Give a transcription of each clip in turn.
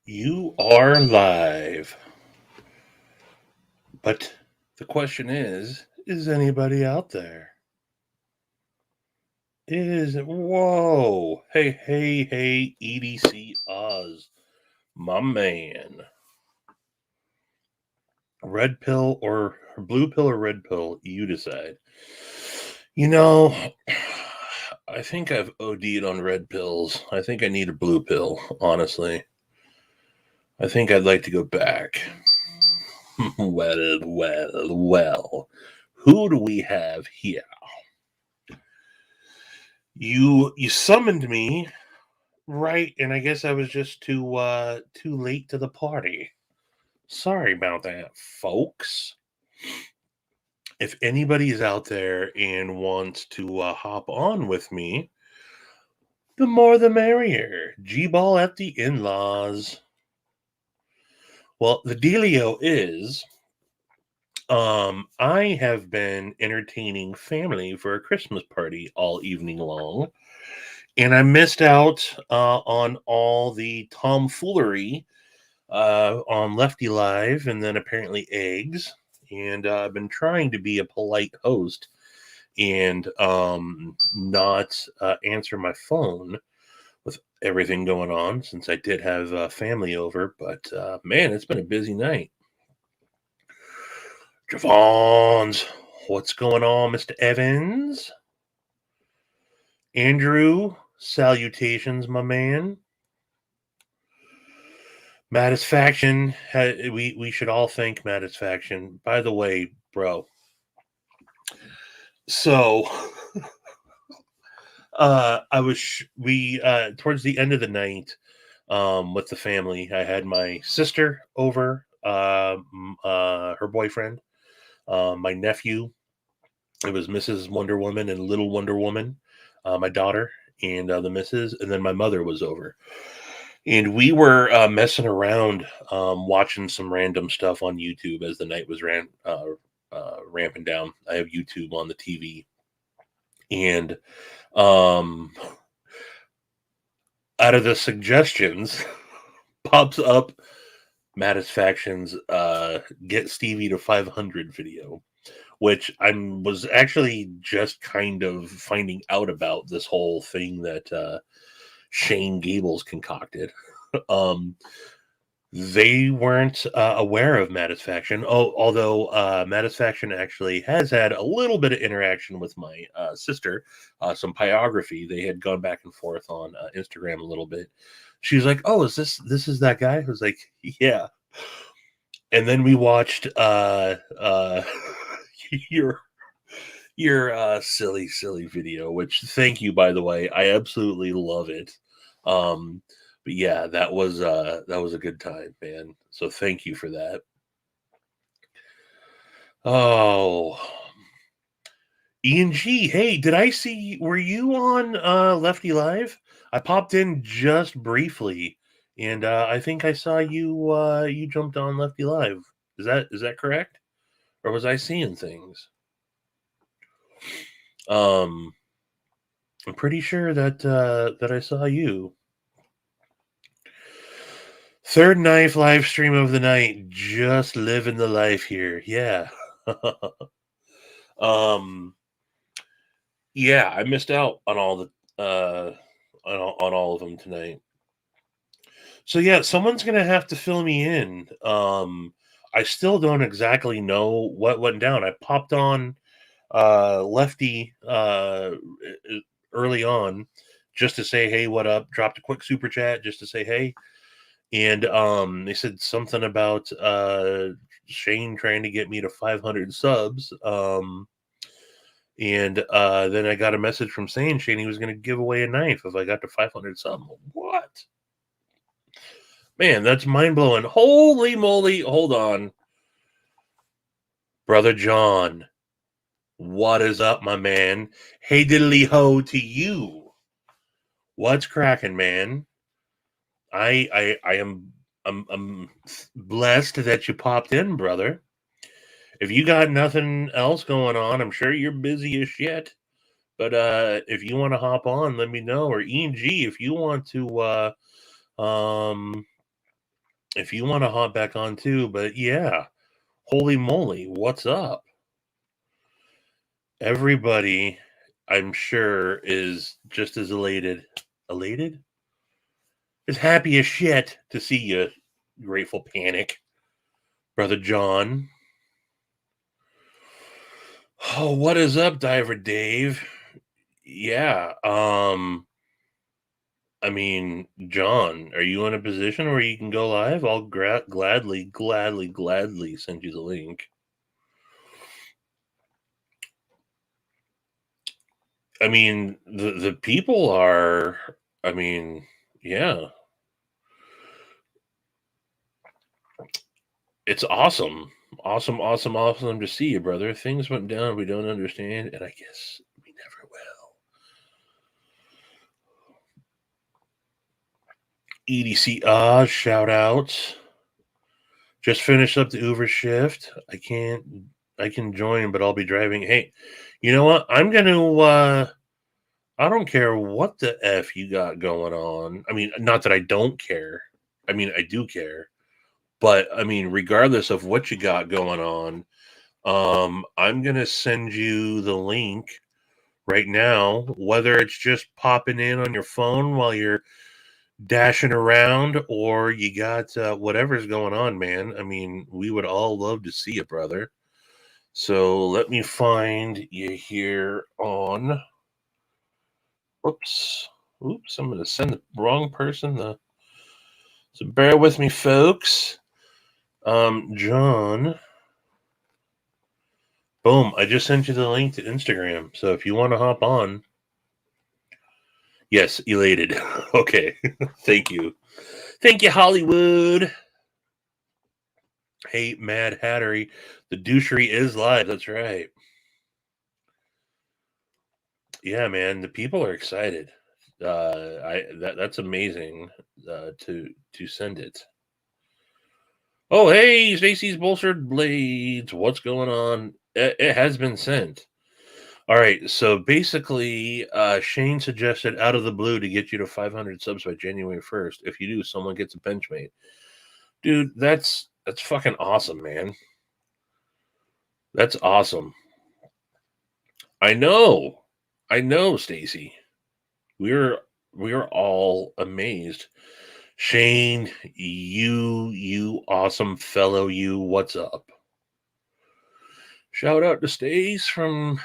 You are live. But the question is anybody out there? Whoa. Hey, EDC Oz, my man. Red pill or blue pill or red pill, you decide. You know, I think I've OD'd on red pills. I think I need a blue pill, honestly. I think I'd like to go back. Well. Who do we have here? You summoned me, right? And I guess I was just too late to the party. Sorry about that, folks. If anybody is out there and wants to hop on with me, the more the merrier. G-ball at the in-laws. Well, the dealio is, I have been entertaining family for a Christmas party all evening long, and I missed out on all the tomfoolery on Lefty Live, and then apparently eggs. And I've been trying to be a polite host and not answer my phone with everything going on, since I did have family over. But man, it's been a busy night. Javons, what's going on, Mr. Evans? Andrew, salutations, my man. Matisfaction, we should all thank Matisfaction. By the way, bro. So, I was we towards the end of the night, with the family. I had my sister over, her boyfriend, my nephew. It was Mrs. Wonder Woman and Little Wonder Woman, my daughter, and the missus, and then my mother was over. And we were messing around, watching some random stuff on YouTube as the night was ramping down. I have YouTube on the TV, and um, out of the suggestions pops up Matisfaction's "Get Stevie to 500" video, which I was actually just kind of finding out about this whole thing that Shane Gables concocted. um, They weren't aware of Matisfaction. Oh, although Matisfaction actually has had a little bit of interaction with my sister, some pyography. They had gone back and forth on Instagram a little bit. She was like, "Oh, this is that guy?" I was like, "Yeah." And then we watched your silly video. Which, thank you, by the way. I absolutely love it. Um, but yeah, that was a good time, man. So thank you for that. Oh, Ian G, hey, did I see? Were you on Lefty Live? I popped in just briefly, and I think I saw you. You jumped on Lefty Live. Is that correct, or was I seeing things? Um, I'm pretty sure that I saw you. Third knife live stream of the night. Just living the life here. Yeah. um yeah, I missed out on all the on all of them tonight. So yeah, someone's gonna have to fill me in. I still don't exactly know what went down. I popped on Lefty early on just to say hey, what up, dropped a quick super chat just to say hey. And they said something about Shane trying to get me to 500 subs. And then I got a message from saying Shane he was going to give away a knife if I got to 500 subs. What? Man, that's mind blowing. Holy moly. Hold on. Brother John, what is up, my man? Hey, diddly ho to you. What's cracking, man? I am I'm blessed that you popped in, brother. If you got nothing else going on, I'm sure you're busy as shit. But if you want to hop on, let me know. Or Ian G, if you want to, um, if you want to hop back on too, but yeah, holy moly, what's up? Everybody, I'm sure, is just as elated, as happy as shit to see you, Grateful Panic, Brother John. Oh, what is up, Diver Dave? Yeah, I mean, John, are you in a position where you can go live? I'll gladly send you the link. I mean, the people are, I mean, yeah, it's awesome. Awesome to see you, brother. Things went down we don't understand, and I guess we never will. EDC Oz, shout outs. Just finished up the Uber shift. I can join, but I'll be driving. Hey, you know what? I'm gonna I don't care what the F you got going on. I mean, not that I don't care. I mean, I do care. But I mean, regardless of what you got going on, I'm gonna send you the link right now, whether it's just popping in on your phone while you're dashing around or you got whatever's going on, man. I mean, we would all love to see you, brother. So let me find you here on. Oops. I'm going to send the wrong person. So bear with me, folks. John. Boom. I just sent you the link to Instagram. So if you want to hop on. Yes, elated. Okay. Thank you. Thank you, Hollywood. Hey, Mad Hattery. The douchery is live. That's right. Yeah, man. The people are excited. That's amazing to send it. Oh, hey, Stacy's Bolstered Blades. What's going on? It has been sent. All right. So basically, Shane suggested out of the blue to get you to 500 subs by January 1st. If you do, someone gets a benchmate. Dude, that's fucking awesome, man. That's awesome. I know, Stacy. We're all amazed. Shane, you awesome fellow, you. What's up? Shout out to Stace from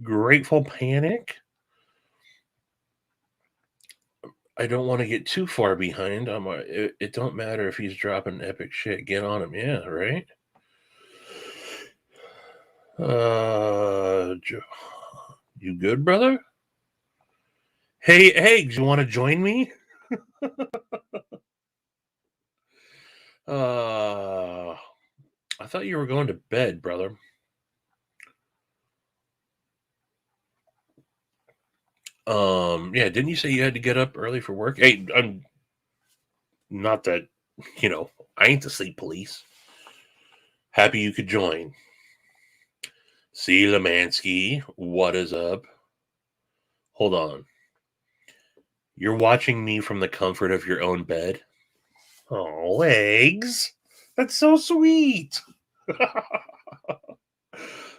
Grateful Panic. I don't want to get too far behind. It don't matter if he's dropping epic shit. Get on him, yeah, right. You good, brother? Hey, do you want to join me? I thought you were going to bed, brother. Yeah, didn't you say you had to get up early for work? Hey, I'm not that, I ain't the sleep police. Happy you could join. See, Lemansky, what is up? Hold on. You're watching me from the comfort of your own bed? Oh, legs. That's so sweet.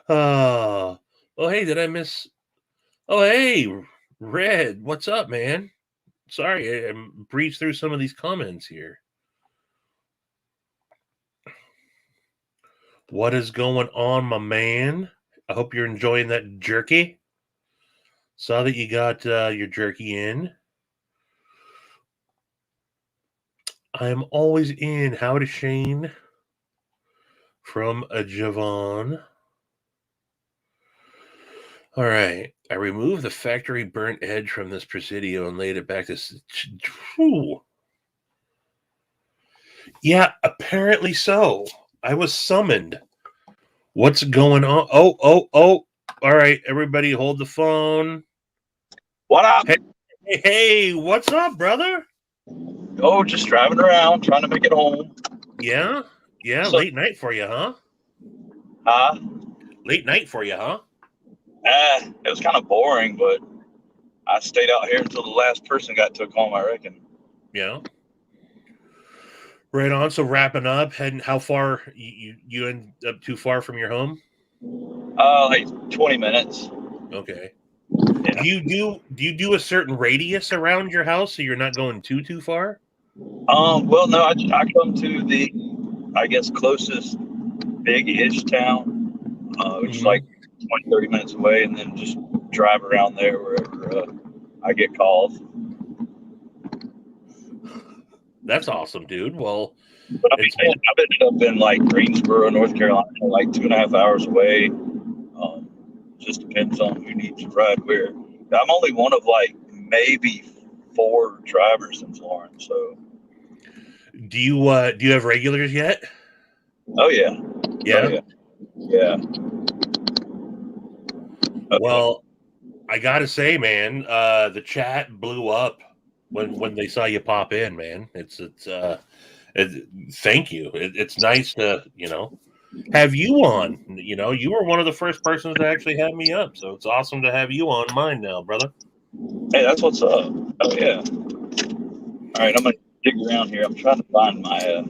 Oh, hey, did I miss? Oh, hey, Red, what's up, man? Sorry, I breezed through some of these comments here. What is going on, my man? I hope you're enjoying that jerky. Saw that you got your jerky in. I'm always in. How to Shane from a Javon. All right. I removed the factory burnt edge from this Presidio and laid it back to. Whew. Yeah, apparently so. I was summoned. What's going on? Oh. All right, everybody hold the phone. What up? Hey, what's up, brother? Oh, just driving around, trying to make it home. Yeah, So, late night for you, huh? Late night for you, huh? It was kind of boring, but I stayed out here until the last person got took home, I reckon. Yeah. Right on. So wrapping up, heading how far you end up too far from your home? Like 20 minutes. Okay. Yeah. Do you do a certain radius around your house so you're not going too far? Well, no, I come to the, I guess, closest big-ish town, which is like 20, 30 minutes away, and then just drive around there wherever I get calls. That's awesome, dude. Well, But I mean, it's I've ended up in like Greensboro, North Carolina, like 2.5 hours away. Just depends on who needs to ride where. I'm only one of like maybe 4 drivers in Florence. So, do you have regulars yet? oh yeah, Yeah. yeah. Well, I gotta say, man, the chat blew up when they saw you pop in, man. Thank you. It's nice to have you on. You were one of the first persons to actually have me up, so it's awesome to have you on mine now, brother. Hey, that's what's up. Oh yeah. All right, I'm gonna dig around here. I'm trying to find my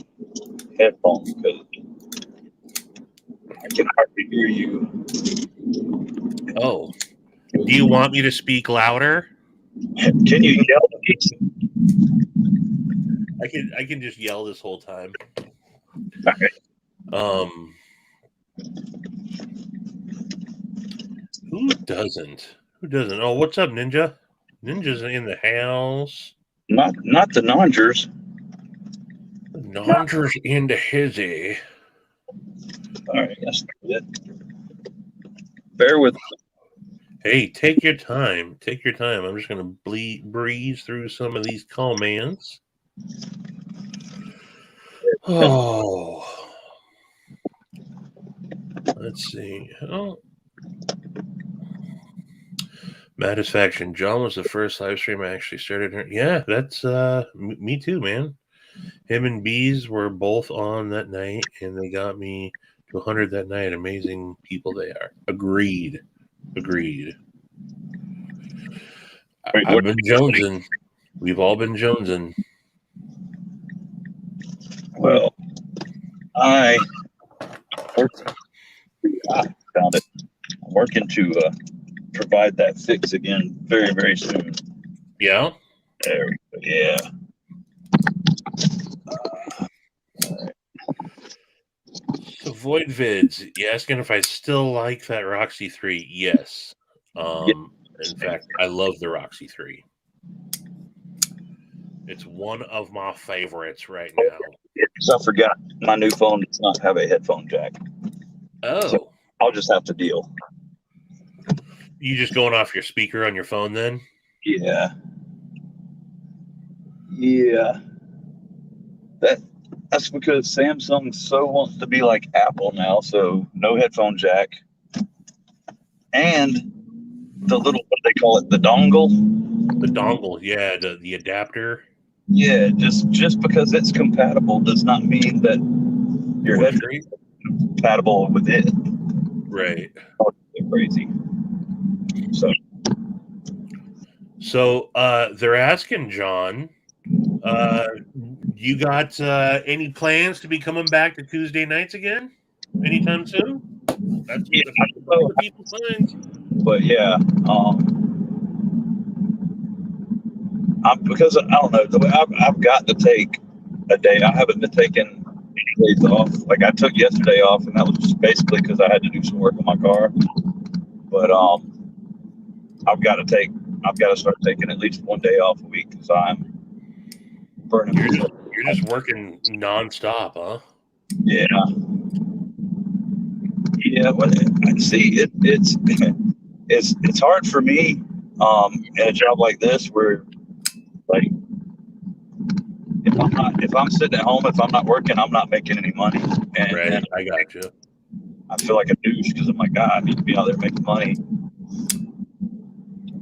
headphones because I can hardly hear you. Oh, do you want me to speak louder? Can you yell, please? I can just yell this whole time. Okay. Who doesn't? Who doesn't? Oh, what's up, Ninja? Ninja's in the house. Not the nongers. Nonger's into hizzy. All right, that's it. Bear with me. Hey, take your time. Take your time. I'm just going to breeze through some of these comments. Oh, let's see. Oh, Satisfaction. John was the first live stream I actually started. Yeah, that's me too, man. Him and Bees were both on that night, and they got me to 100 that night. Amazing people they are. Agreed. I've been jonesing. We've all been jonesing. Well, I found it. I'm working to provide that fix again very, very soon. Yeah? There we go. Yeah. So Void Vids, you asking if I still like that Roxy 3? Yes. In fact, I love the Roxy 3. It's one of my favorites right now. So I forgot my new phone does not have a headphone jack. Oh. So I'll just have to deal. You just going off your speaker on your phone then? Yeah. Yeah. That's because Samsung so wants to be like Apple now, so no headphone jack. And the little, what do they call it, the dongle? The dongle, yeah, the adapter. Yeah, just because it's compatible does not mean that your headphone is compatible with it. Right. It's crazy. So they're asking John, you got any plans to be coming back to Tuesday nights again anytime soon? That's what the people think. But yeah, because I don't know, the way I've got to take a day. I haven't been taking any days off. Like I took yesterday off, and that was just basically because I had to do some work on my car. But I've got to start taking at least one day off a week because I'm burning. You're just working nonstop, huh? Yeah. Yeah. Well, see, it's hard for me in a job like this where, like, if I'm sitting at home, if I'm not working, I'm not making any money. And I got you. I feel like a douche because I'm like, God, I need to be out there making money.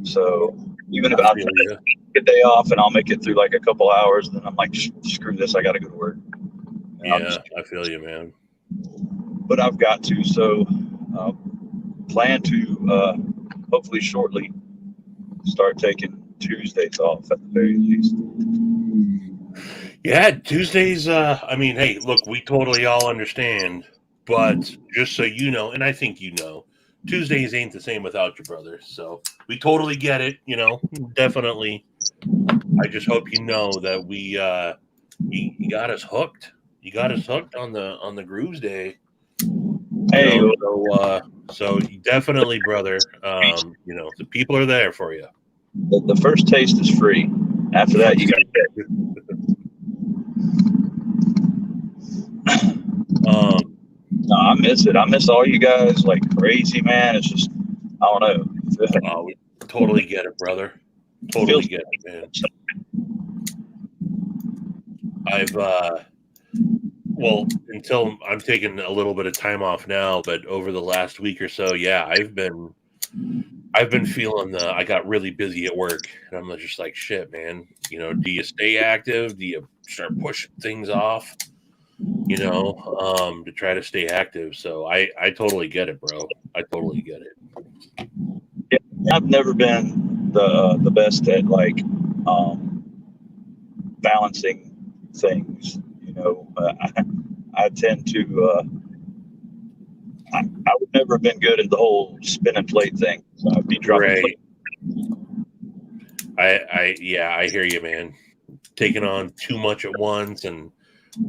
So even if I take a day off and I'll make it through like a couple hours, then I'm like, screw this, I got to go to work. Yeah, I feel you, man. But I've got to. So plan to hopefully shortly start taking Tuesdays off at the very least. Yeah, Tuesdays. I mean, hey, look, we totally all understand, but just so you know, and I think you know, Tuesdays ain't the same without your brother. So we totally get it. Definitely. I just hope you know that you got us hooked. You got us hooked on the Grooves Day. Hey, So definitely, brother. The people are there for you. the first taste is free. After that, you got to pay. No, I miss it. I miss all you guys like crazy, man. It's just, I don't know. We totally get it, brother. Totally Feels get it, man. I've until I'm taking a little bit of time off now, but over the last week or so, yeah, I've been feeling I got really busy at work, and I'm just like, shit, man. Do you stay active? Do you start pushing things off? To try to stay active. So I totally get it, bro. I totally get it. yeah, I've never been the best at like balancing things. I tend to. I would never have been good at the whole spinning plate thing. So I'd be dropping Right. plate. I hear you, man. Taking on too much at once, and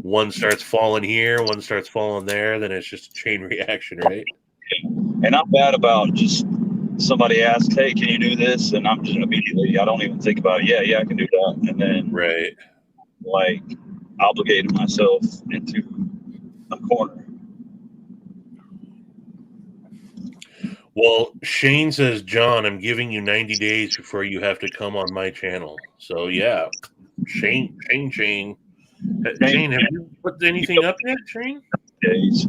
one starts falling here, one starts falling there, then it's just a chain reaction, right? And I'm bad about just somebody asks, "Hey, can you do this?" And I'm just immediately, I don't even think about it. Yeah, I can do that. And then Right. like obligating myself into a corner. Well, Shane says, John, I'm giving you 90 days before you have to come on my channel. So yeah, Shane. Shane, have you put anything up yet, Shane? Days.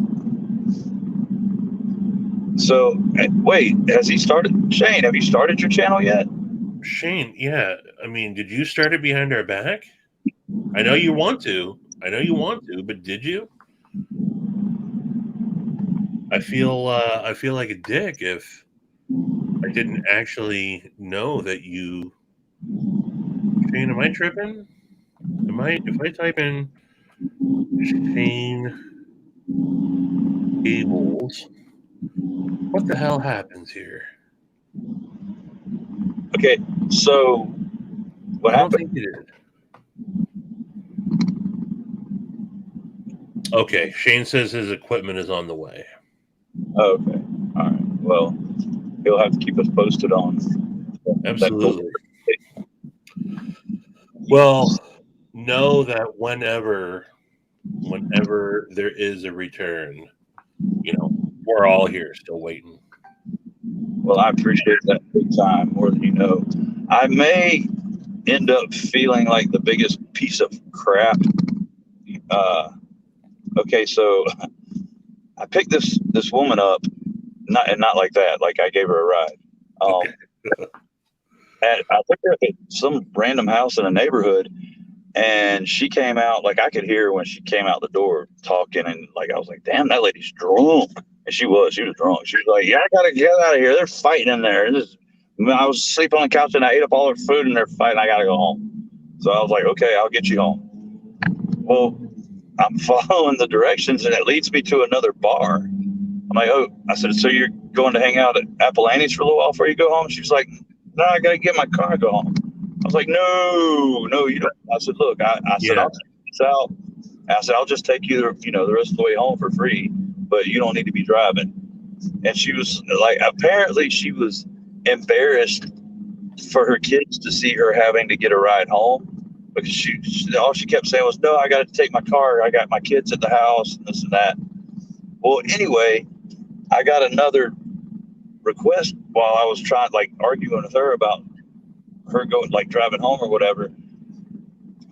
So wait, has he started? Shane, have you started your channel yet? Shane, yeah. I mean, did you start it behind our back? I know you want to. But did you? I feel like a dick if I didn't actually know that you. Shane, am I tripping? If I type in Shane Gables, what the hell happens here? Okay, so what I don't happened? think you did. Okay, Shane says his equipment is on the way. Oh, okay, all right. Well, he'll have to keep us posted on that. Absolutely. Well, know that whenever there is a return, we're all here still waiting. Well, I appreciate that big time, more than you know. I may end up feeling like the biggest piece of crap. Uh, okay, so I picked this woman up, not like that. Like I gave her a ride. Okay. I took her at some random house in a neighborhood, and she came out like I could hear when she came out the door talking, and like I was like, "Damn, that lady's drunk." And she was drunk. She was like, "Yeah, I gotta get out of here. They're fighting in there." I was asleep on the couch and I ate up all their food and they're fighting. I gotta go home. So I was like, "Okay, I'll get you home." Well, I'm following the directions and it leads me to another bar. I'm like, "Oh," I said, "So you're going to hang out at Apple Annie's for a little while before you go home?" She was like, "No, I gotta get my car and go home." I was like, "No, you don't." I said, "Look, I said, Yeah. I'll check this out. I said, I'll just take you, the rest of the way home for free, but you don't need to be driving." And she was like, apparently she was embarrassed for her kids to see her having to get a ride home because all she kept saying was, "No, I got to take my car. I got my kids at the house and this and that." Well, anyway, I got another request while I was trying, like, arguing with her about her going, like, driving home or whatever.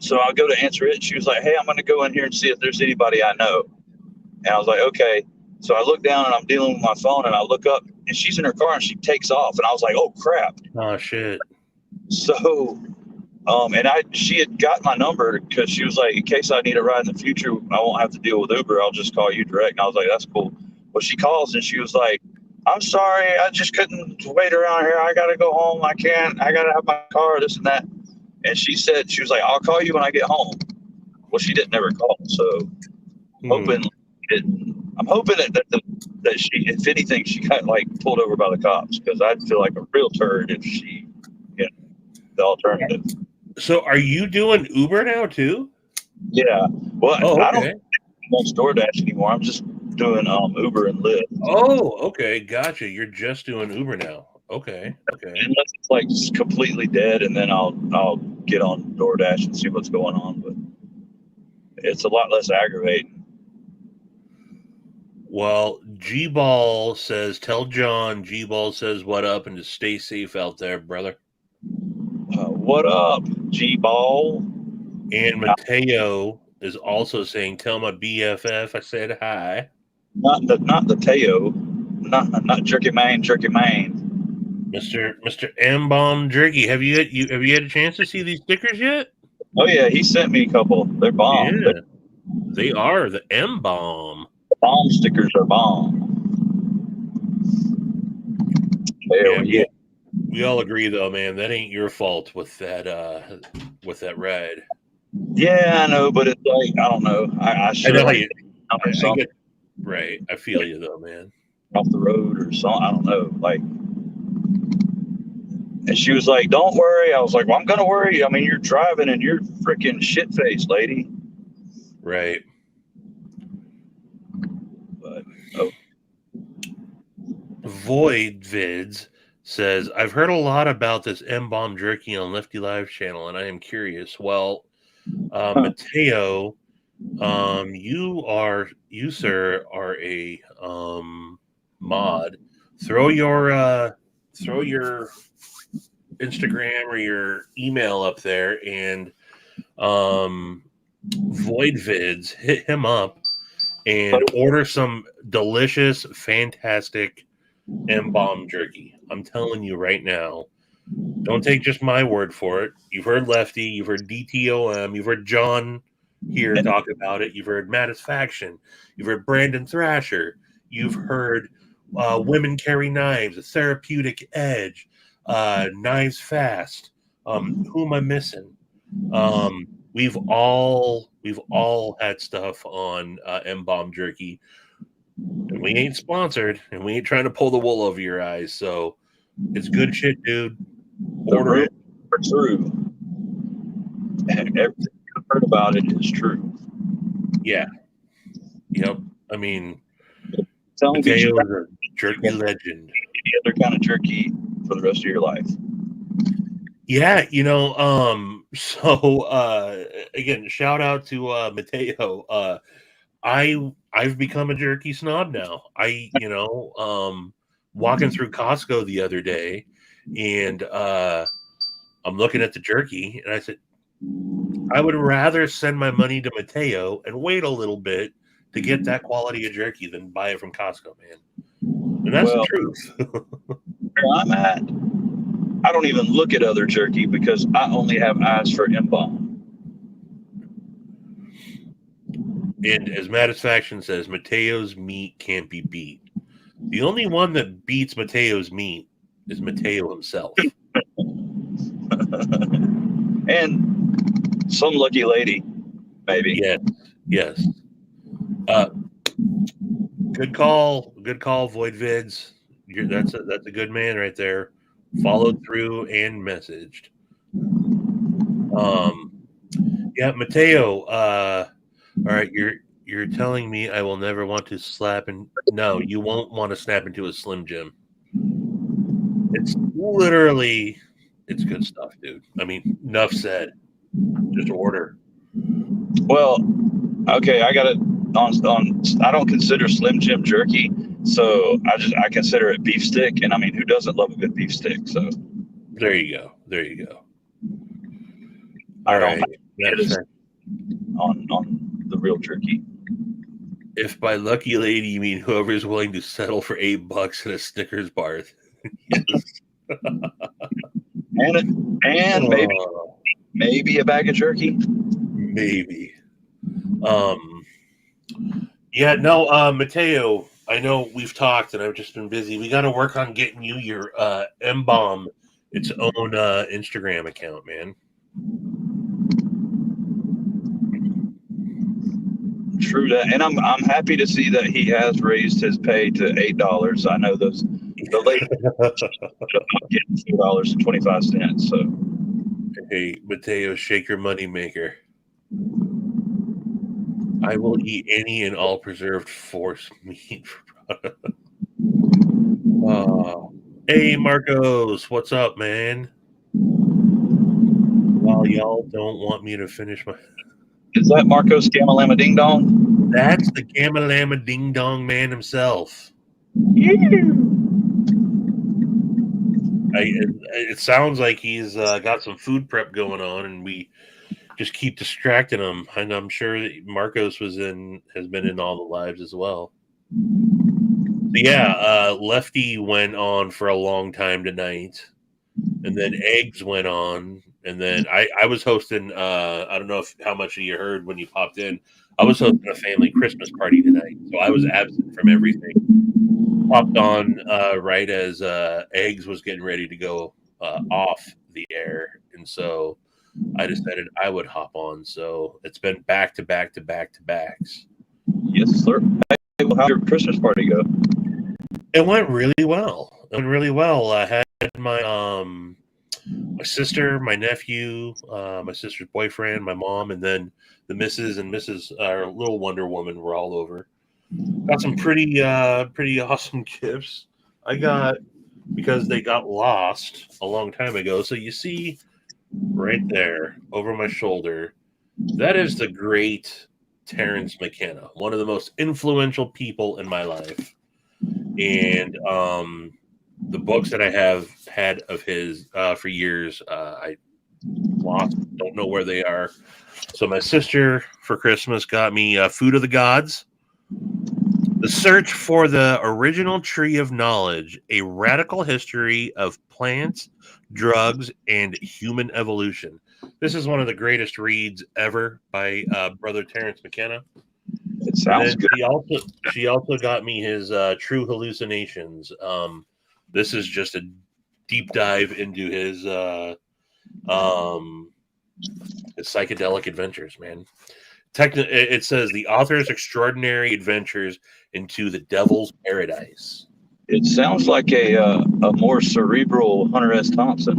So I'll go to answer it. She was like, "Hey, I'm going to go in here and see if there's anybody I know." And I was like, "Okay." So I look down and I'm dealing with my phone and I look up and she's in her car and she takes off. And I was like, "Oh, crap." Oh shit. So, she had got my number because she was like, "In case I need a ride in the future, I won't have to deal with Uber. I'll just call you direct." And I was like, "That's cool." Well, she calls and she was like, "I'm sorry. I just couldn't wait around here. I got to go home. I can't. I got to have my car, this and that." And she said, she was like, "I'll call you when I get home." Well, she didn't ever call, so hoping I'm hoping that she, if anything, she got like pulled over by the cops, because I'd feel like a real turd if she, you know, the alternative. So are you doing Uber now too? Yeah. Well, Oh, I don't okay. do DoorDash anymore. I'm just doing Uber and Lyft. Oh, okay. Gotcha. You're just doing Uber now. Okay. Okay. Unless it's like just completely dead, and then I'll get on DoorDash and see what's going on. But it's a lot less aggravating. Well, G Ball says, tell John G Ball says what up and to stay safe out there, brother. What up, G Ball? And Mateo is also saying, tell my BFF I said hi. Not the Teo, not Jerky Man, Mr. M Bomb Jerky. Have you had a chance to see these stickers yet? Oh yeah, he sent me a couple. They're bomb. Yeah, they are the M Bomb. Bomb stickers are bomb. Hell yeah. We all agree though, man. That ain't your fault with that ride. Yeah, I know, but it's like I don't know. I should have like I something get right. I feel you though, man. off the road or something. I don't know. Like, and she was like, "Don't worry." I was like, "Well, I'm gonna worry. I mean, you're driving and you're freaking shit faced, lady." Right. But oh, Void Vids says, I've heard a lot about this M Bomb jerky on Lefty Live channel, and I am curious. Well, Mateo, you sir are a mod. Throw your Instagram or your email up there, and Void Vids, hit him up and order some delicious, fantastic M-Bomb jerky. I'm telling you right now. Don't take just my word for it. You've heard Lefty, you've heard DTOM, you've heard John here talk about it, you've heard Mattisfaction, you've heard Brandon Thrasher, you've heard Women Carry Knives, A Therapeutic Edge, Knives Fast. Who am I missing? We've all had stuff on M-Bomb jerky. And we ain't sponsored, and we ain't trying to pull the wool over your eyes. So it's good shit, dude. Order it. True. Everything I've heard about it is true. Yeah. Yep. I mean, Tell me, Mateo is a jerky legend. Any other kind of jerky for the rest of your life? Yeah, so again, shout out to Mateo. I've become a jerky snob now. Walking through Costco the other day, and I'm looking at the jerky, and I said, I would rather send my money to Mateo and wait a little bit to get that quality of jerky than buy it from Costco, man. And that's the truth. Where I'm at, I don't even look at other jerky because I only have eyes for M-Bomb. And as Mattisfaction says, Mateo's meat can't be beat. The only one that beats Mateo's meat is Mateo himself. And some lucky lady, maybe. Yes. Good call, Void Vids. That's a good man right there. Followed through and messaged. Yeah, Mateo. All right, you're telling me I will never want to slap and no, you won't want to snap into a Slim Jim. It's literally, it's good stuff, dude. I mean, enough said. Just order. Well, okay, I got it on. I don't consider Slim Jim jerky, so I consider it beef stick, and I mean, who doesn't love a good beef stick? So there you go. All right, on the real jerky. If by lucky lady you mean whoever's willing to settle for $8 in a Snickers bar, yes. and maybe a bag of jerky. Maybe. Yeah, no, Mateo, I know we've talked and I've just been busy. We got to work on getting you your M-Bomb, its own Instagram account, man. True that, and I'm happy to see that he has raised his pay to $8. I know the lady getting $4.25. So Hey, Mateo, shake your money maker. I will eat any and all preserved force meat. Hey, Marcos, what's up, man? While y'all don't want me to finish my... Is that Marcos Gamalama Ding Dong? That's the Gamalama Ding Dong man himself. It sounds like he's got some food prep going on, and we just keep distracting him. And I'm sure that Marcos has been in all the lives as well. So yeah, Lefty went on for a long time tonight, and then Eggs went on, and then I was hosting. I don't know how much of you heard when you popped in. I was hosting a family Christmas party tonight, so I was absent from everything. Popped on right as Eggs was getting ready to go off the air, and so I decided I would hop on. So it's been back to back to back to backs. Yes, sir. Hey, well, how'd your Christmas party go? It went really well. I had my sister, my nephew, my sister's boyfriend, my mom, and then the Mrs. and Mrs. Our little Wonder Woman were all over. Got some pretty awesome gifts. I got, because they got lost a long time ago. So you see right there over my shoulder, that is the great Terrence McKenna, one of the most influential people in my life. And the books that I have had of his for years, I lost, don't know where they are. So my sister for Christmas got me Food of the Gods, The Search for the Original Tree of Knowledge, A Radical History of Plants, Drugs, and Human Evolution. This is one of the greatest reads ever by brother Terrence McKenna. It sounds good. She also got me his True Hallucinations. This is just a deep dive into his psychedelic adventures, man. It says the author's extraordinary adventures into the devil's paradise. It sounds like a more cerebral Hunter S. Thompson.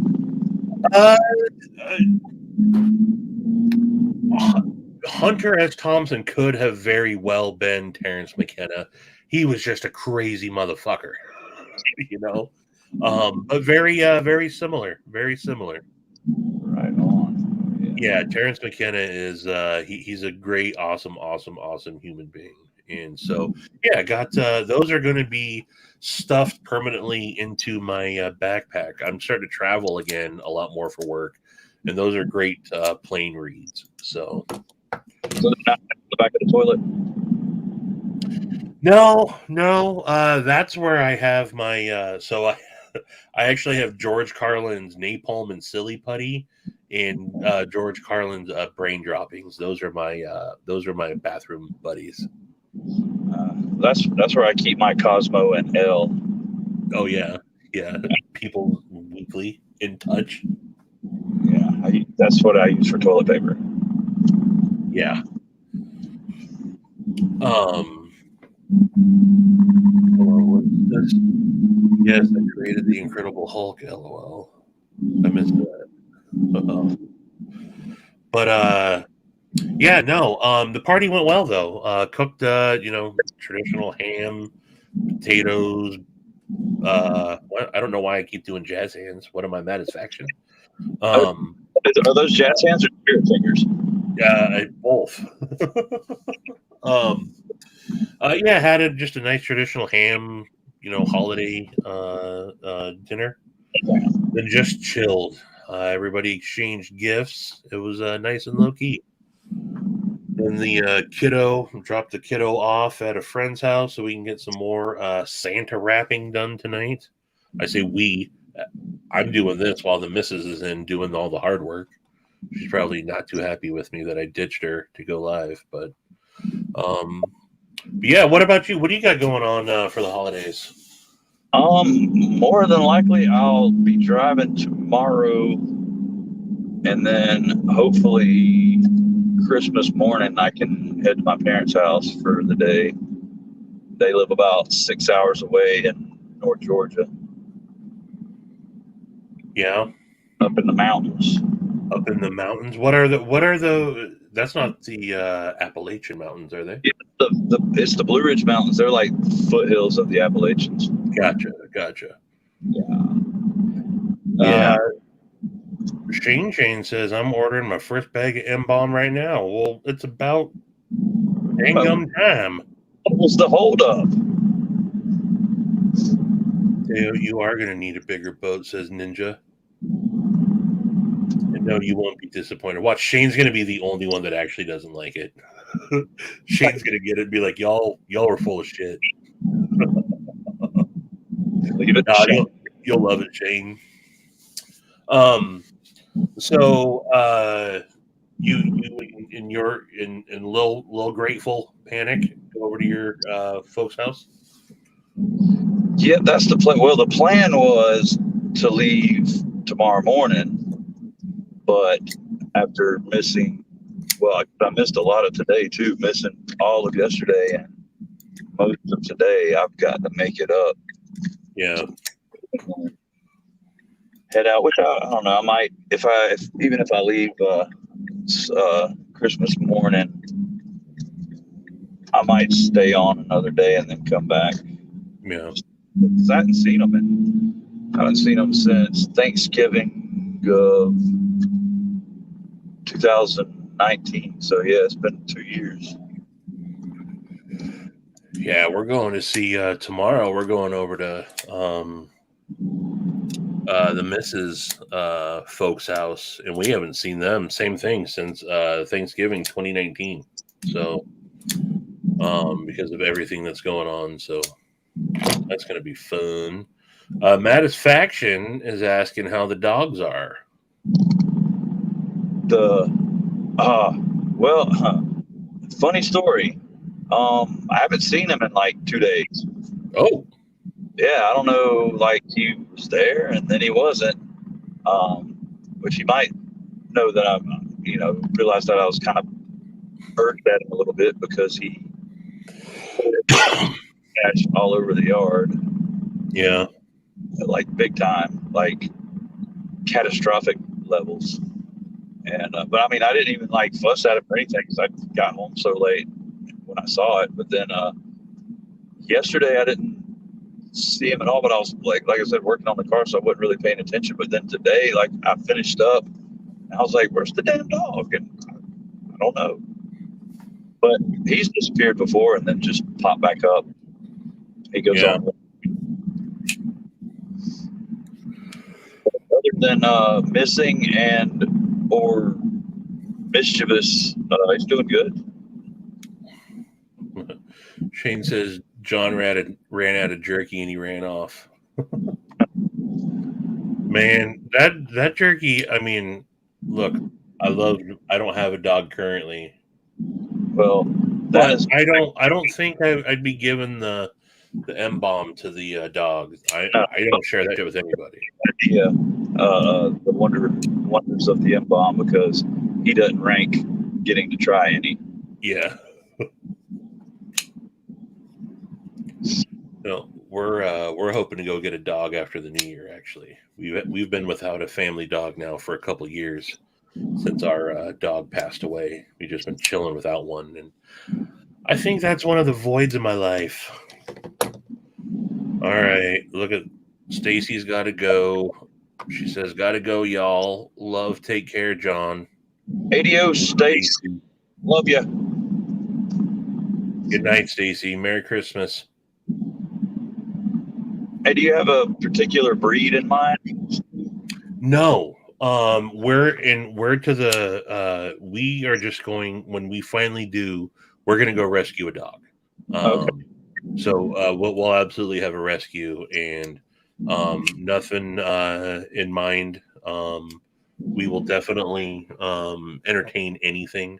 Hunter S. Thompson could have very well been Terrence McKenna. He was just a crazy motherfucker, you know. But very similar. Very similar. Right on. Yeah, Terrence McKenna is he's a great, awesome human being. And so yeah, I got those are going to be stuffed permanently into my backpack. I'm starting to travel again a lot more for work, and those are great plane reads. So not the back of the toilet. No, that's where I have my so I actually have George Carlin's Napalm and Silly Putty, and George Carlin's Brain Droppings. Those are my bathroom buddies. That's where I keep my Cosmo and L. Oh yeah. People Weekly, In Touch. Yeah, that's what I use for toilet paper. Yeah. What's this? Yes, I created the Incredible Hulk. LOL. I missed that. But yeah, no. The party went well though. Cooked, traditional ham, potatoes. I don't know why I keep doing jazz hands. What am I mad at faction? Are those jazz hands or spirit fingers? Both. Yeah, had just a nice traditional ham, holiday dinner. Then just chilled. Everybody exchanged gifts. It was nice and low key. Then the kiddo dropped the kiddo off at a friend's house so we can get some more Santa wrapping done tonight. I say we. I'm doing this while the missus is in doing all the hard work. She's probably not too happy with me that I ditched her to go live, but yeah. What about you? What do you got going on for the holidays? More than likely, I'll be driving tomorrow, and then hopefully Christmas morning, I can head to my parents' house for the day. They live about 6 hours away in North Georgia. Yeah. Up in the mountains. Up in the mountains. What are the that's not the Appalachian Mountains, are they? Yeah, it's the Blue Ridge Mountains. They're like foothills of the Appalachians. Gotcha. Yeah. Shane says, I'm ordering my first bag of M-Bomb right now. Well, it's about dang gum time. What was the holdup? You are going to need a bigger boat, says Ninja. And no, you won't be disappointed. Watch, Shane's going to be the only one that actually doesn't like it. Shane's going to get it and be like, y'all are full of shit. Leave it. You'll love it, Shane. So you in Lil Grateful Panic go over to your folks' house? Yeah, that's the plan. Well, the plan was to leave tomorrow morning, but after missing, I missed a lot of today too, missing all of yesterday and most of today. I've got to make it up. Yeah. Head out, which I don't know. I might, even if I leave Christmas morning, I might stay on another day and then come back. Yeah. Because I haven't seen them since Thanksgiving of 2019. So yeah, it's been 2 years. Yeah, we're going to see tomorrow. We're going over to the Mrs. Folks' house, and we haven't seen them. Same thing since Thanksgiving 2019. So because of everything that's going on, so that's going to be fun. Faction is asking how the dogs are. Funny story. I haven't seen him in like 2 days. Oh. Yeah, I don't know. Like he was there and then he wasn't. Which he might know that realized that I was kind of irked at him a little bit because he catch all over the yard. Yeah. Like big time, like catastrophic levels. And but I mean, I didn't even like fuss at him or anything because I got home so late when I saw it. But then yesterday I didn't see him at all. But I was like I said, working on the car, so I wasn't really paying attention. But then today, like I finished up, and I was like, "Where's the damn dog?" And I don't know. But he's disappeared before and then just popped back up. He goes on. Other than missing and or mischievous, he's doing good. Shane says John ran out of jerky and he ran off. Man, that jerky. I mean, look, I don't have a dog currently. Well, but I don't think I'd be giving the M-Bomb to the dog. I don't share that shit with anybody. Yeah, the wonders of the M-Bomb because he doesn't rank getting to try any. Yeah. No, we're hoping to go get a dog after the new year. Actually, we've been without a family dog now for a couple of years since our dog passed away. We've just been chilling without one, and I think that's one of the voids in my life. All right, look at Stacy's got to go. She says, "Got to go, y'all. Love, take care, John." Adios, Stacy. Love you. Good night, Stacy. Merry Christmas. Hey, do you have a particular breed in mind? No. We are just going, when we finally do, we're going to go rescue a dog. Okay. So we'll absolutely have a rescue and nothing in mind. We will definitely entertain anything.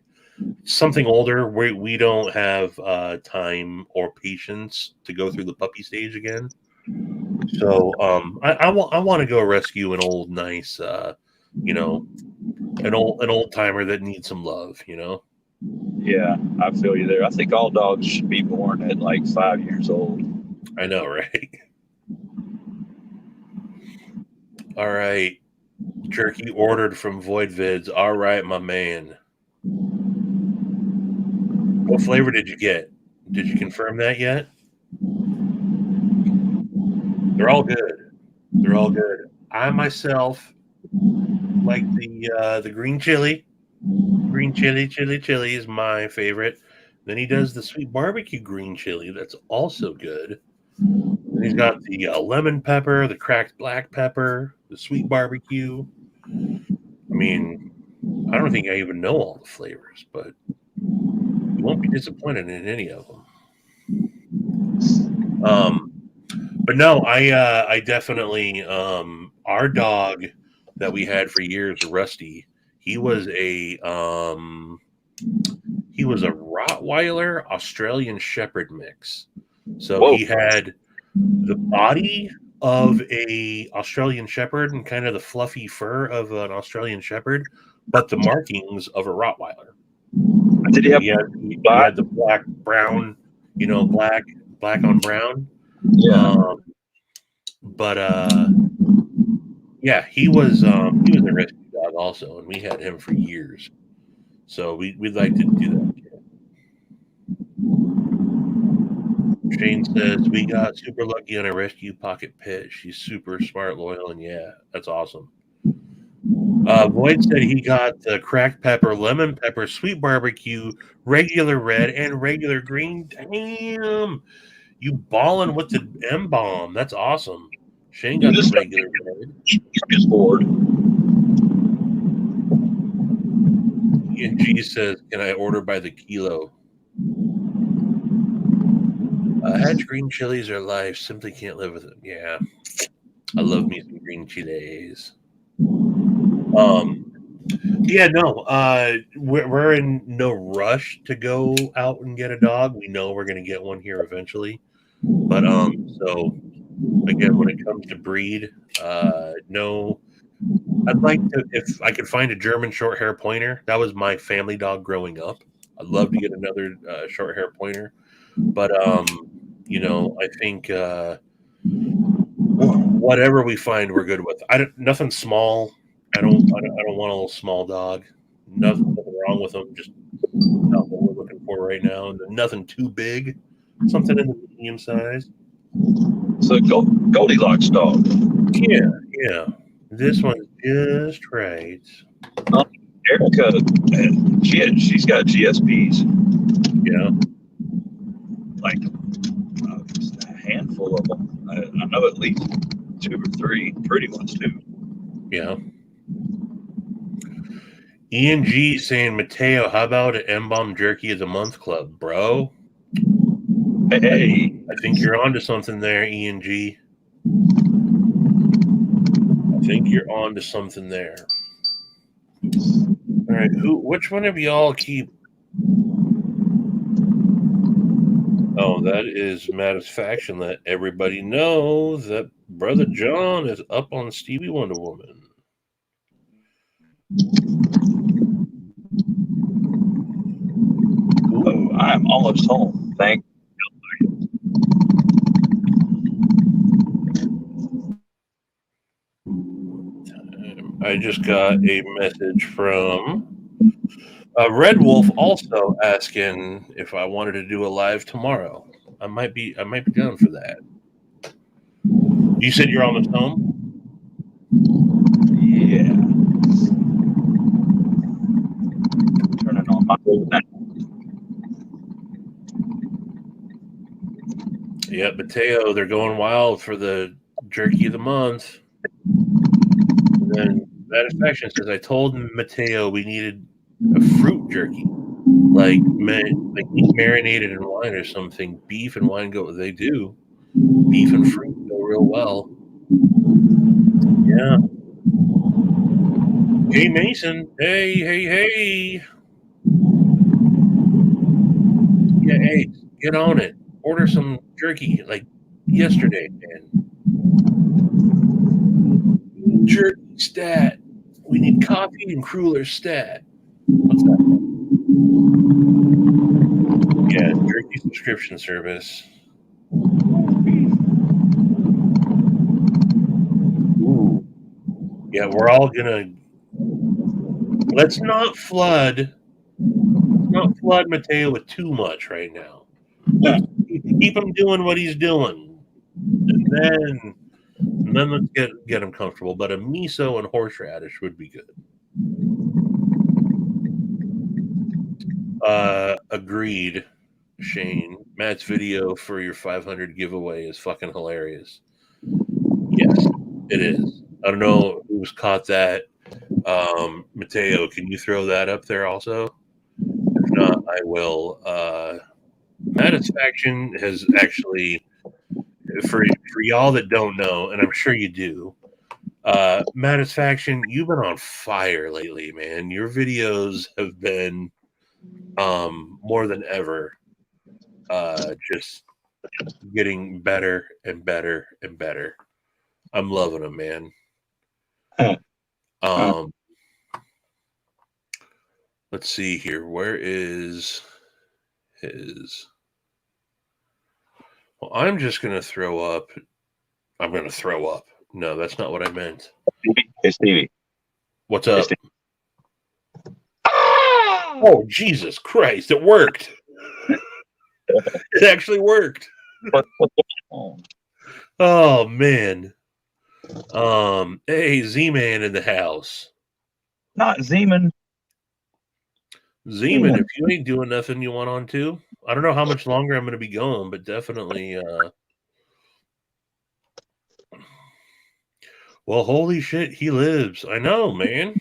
Something older, we don't have time or patience to go through the puppy stage again. So I want to go rescue an nice, an old timer that needs some love, Yeah, I feel you there. I think all dogs should be born at like 5 years old. I know, right? All right. Jerky ordered from Void Vids. All right, my man. What flavor did you get? Did you confirm that yet? They're all good. They're all good. I myself like the green chili. Green chili is my favorite. Then he does the sweet barbecue green chili. That's also good. And he's got the lemon pepper, the cracked black pepper, the sweet barbecue. I mean, I don't think I even know all the flavors, but you won't be disappointed in any of them. But no, I definitely our dog that we had for years, Rusty. He was a Rottweiler Australian Shepherd mix. So Whoa. he had the body of a Australian Shepherd and kind of the fluffy fur of an Australian Shepherd, but the markings of a Rottweiler. Did he have He had the black brown, black on brown. Yeah. But yeah, he was a rescue dog also, and we had him for years. So we'd like to do that. Shane says we got super lucky on a rescue pocket pit. She's super smart, loyal, and yeah, that's awesome. Void said he got the cracked pepper, lemon pepper, sweet barbecue, regular red, and regular green. Damn, you balling with the M bomb. That's awesome. Shane got the regular red. Is bored. Ian G says, "Can I order by the kilo?" Hatch green chilies are life. Simply can't live with them. Yeah, I love me some green chilies. Yeah, no. We're in no rush to go out and get a dog. We know we're going to get one here eventually. But so again, when it comes to breed, no. I'd like to, if I could find a German short hair pointer. That was my family dog growing up. I'd love to get another short hair pointer. But I think whatever we find, we're good with. Nothing small. I don't want a little small dog. Nothing wrong with them. Just not what we're looking for right now. Nothing too big. Something in the medium size. So Goldilocks dog. Yeah. This one's just right. Erica, she's got GSPs. Yeah. Like a handful of them. I know at least 2 or 3 pretty ones too. Yeah. Ian G saying, Mateo, how about an M-Bomb Jerky of the Month Club, bro? Hey. I think you're onto something there, Ian G. I think you're onto something there. All right, which one of y'all keep... Oh, that is Satisfaction. Let everybody know that Brother John is up on Stevie Wonder Woman. Oh, I'm almost home. Thank you. I just got a message from Red Wolf also asking if I wanted to do a live tomorrow. I might be down for that. You said you're almost home? Yeah. Turning on my phone now. Yeah, Mateo, they're going wild for the Jerky of the Month. And then Satisfaction says, I told Mateo we needed a fruit jerky, like meat marinated in wine or something. Beef and wine go. They do. Beef and fruit go real well. Yeah. Hey Mason. Hey. Yeah, hey, get on it. Order some jerky like yesterday, man. Jerky stat. We need coffee and cruller stat. What's that? subscription service. Ooh. Yeah, we're all gonna. Let's not flood Mateo with too much right now. Let's keep him doing what he's doing, and then let's get him comfortable. But a miso and horseradish would be good. Agreed, Shane. Matt's video for your 500 giveaway is fucking hilarious. Yes, it is. I don't know who's caught that. Mateo, can you throw that up there also? If not, I will. Matisfaction has actually, for y'all that don't know, and I'm sure you do, Matisfaction, you've been on fire lately, man. Your videos have been more than ever just getting better and better and better. I'm loving them, man. Let's see here. Where is his? Well, I'm just going to throw up. I'm going to throw up. No, that's not what I meant. Hey, Stevie. What's up? Hey, oh, Jesus Christ. It worked. It actually worked. Oh, man. Hey, Z-Man in the house. Not Z-Man. Z-Man, if you ain't doing nothing you want on to, I don't know how much longer I'm going to be going, but definitely. Well, holy shit, he lives. I know, man.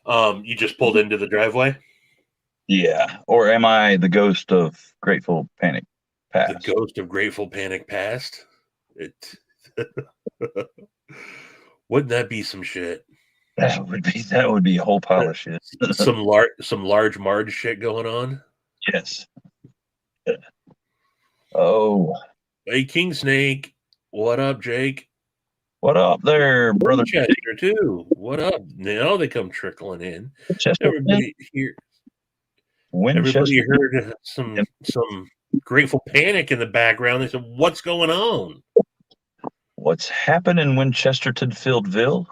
You just pulled into the driveway? Yeah. Or am I the ghost of Grateful Panic Past? The ghost of Grateful Panic Past? Wouldn't that be some shit? That would be a whole pile of shit. some large Marge shit going on? Yes. Oh. Hey, King Snake. What up, Jake? What up there, brother? Winchester, too. What up? Now they come trickling in. Everybody here. Everybody heard some Grateful Panic in the background. They said, "What's going on? What's happening in Winchesterton-Fieldville?"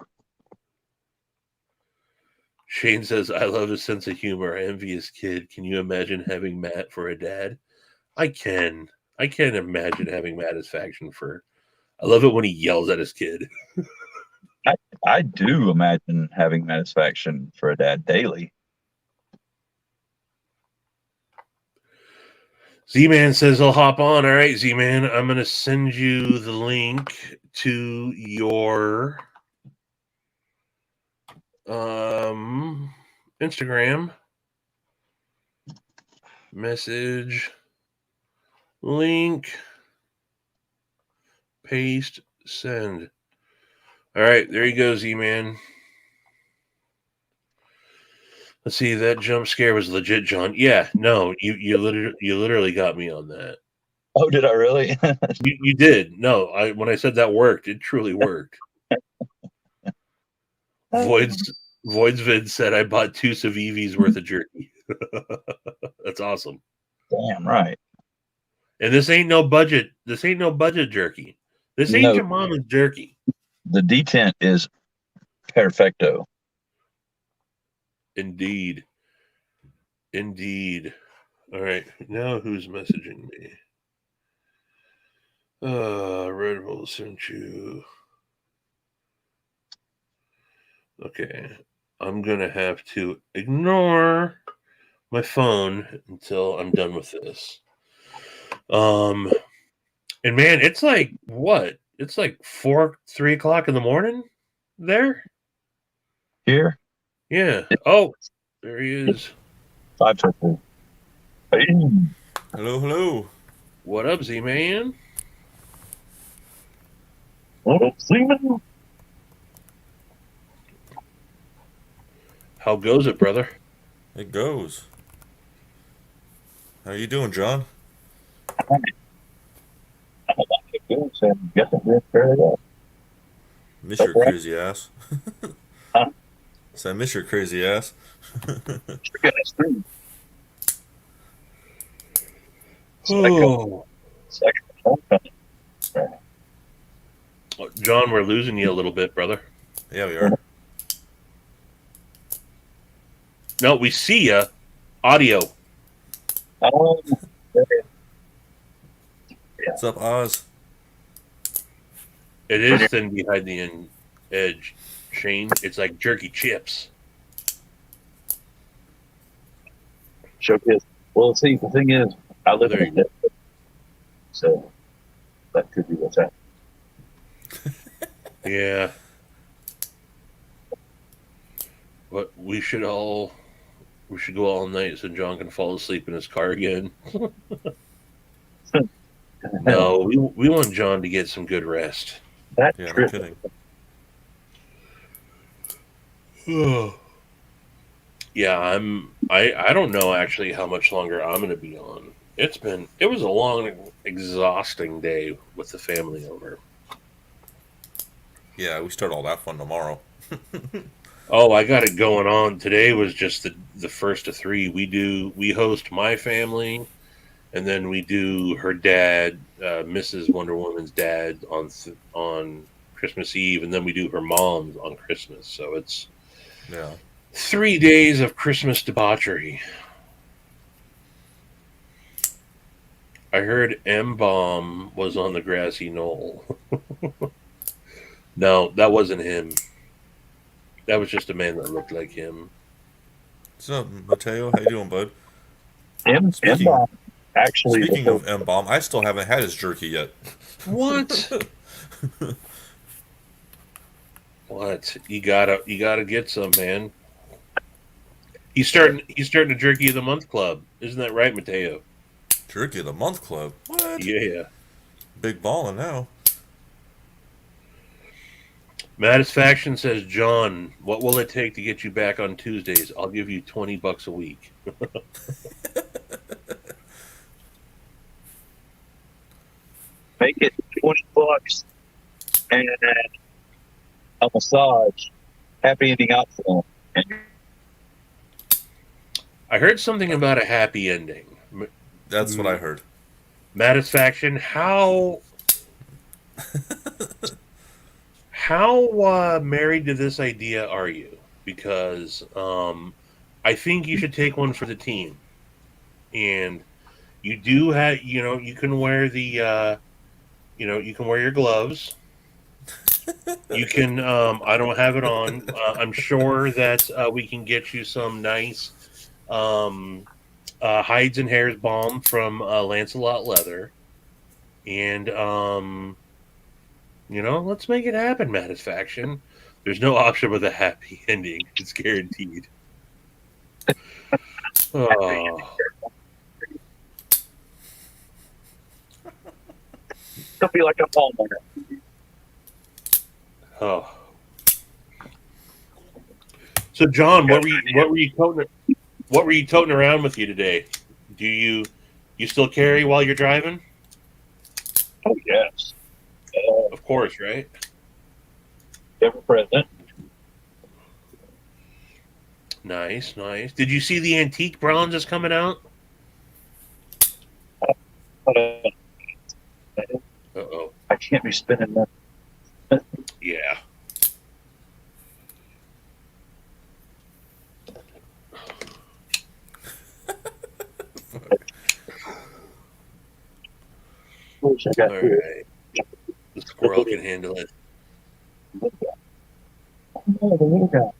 Shane says, "I love his sense of humor. I envy his kid. Can you imagine having Matt for a dad?" I can. I can't imagine having Matisfaction for. I love it when he yells at his kid. I do imagine having Matisfaction for a dad daily. Z-Man says I'll hop on. All right, Z-Man, I'm going to send you the link to your Instagram message link, paste, send. All right, there you go, Z-Man. Let's see, that jump scare was legit, John. Yeah, no, you literally got me on that. Oh, did I really? you did. No, when I said that worked, it truly worked. Voids Vid said I bought 2 Savivi's worth of jerky. That's awesome. Damn right. And this ain't no budget. This ain't no budget jerky. This ain't your mama's jerky. The detent is perfecto. Indeed. All right. Now who's messaging me? Red Bull sent you. Okay. I'm going to have to ignore my phone until I'm done with this. And man, it's like what? It's like 3 o'clock in the morning there? Here? Yeah. Oh, there he is. 5:30. Hello. What up, Z-Man? What up, Z-Man? How goes it, brother? It goes. How you doing, John? Miss your crazy ass. Huh? So I miss your crazy ass. Oh, It's like homecoming. John, we're losing you a little bit, brother. Yeah, we are. No, we see you. Audio. Um, What's up, Oz? It is thin behind the edge, Shane. It's like jerky chips. showcase. Well, see, the thing is, I live There in you a desert, so that could be what's happening. Yeah. But we should go all night so John can fall asleep in his car again. No, we want John to get some good rest. That Yeah, no trip. kidding. Yeah, I don't know actually how much longer I'm gonna be on. It was a long, exhausting day with the family over. Yeah, we start all that fun tomorrow. Oh, I got it going on. Today was just the first of three. We host my family, and then we do her dad, Mrs. Wonder Woman's dad on Christmas Eve, and then we do her mom's on Christmas. So it's Yeah. 3 days of Christmas debauchery. I heard M Bomb was on the grassy knoll. No, that wasn't him. That was just a man that looked like him. What's up, Mateo? How you doing, bud? M actually, Speaking of M Bomb, I still haven't had his jerky yet. What? What? You gotta get some, man. He's starting the Jerky of the Month Club. Isn't that right, Mateo? Jerky of the Month Club? What? Yeah. Big ballin' now. Matisfaction says, John, what will it take to get you back on Tuesdays? I'll give you $20 a week. make it $20 and a massage. Happy ending optional. I heard something about a happy ending. That's what I heard. Matisfaction, how married to this idea are you? Because I think you should take one for the team. And you do have, you can wear you can wear your gloves. You can, I don't have it on. I'm sure that we can get you some nice hides and hairs balm from Lancelot Leather. And, let's make it happen, Matisfaction. There's no option with a happy ending. It's guaranteed. Oh. It'll be like a homeowner. Oh. So, John, what were you toting around with you today? Do you still carry while you're driving? Oh, yes. Of course, right? Ever present. Nice. Did you see the antique bronze is coming out? Uh-oh. I can't be spending that. Yeah. Wish I got All to. right. The squirrel can handle it. Oh, the little guy.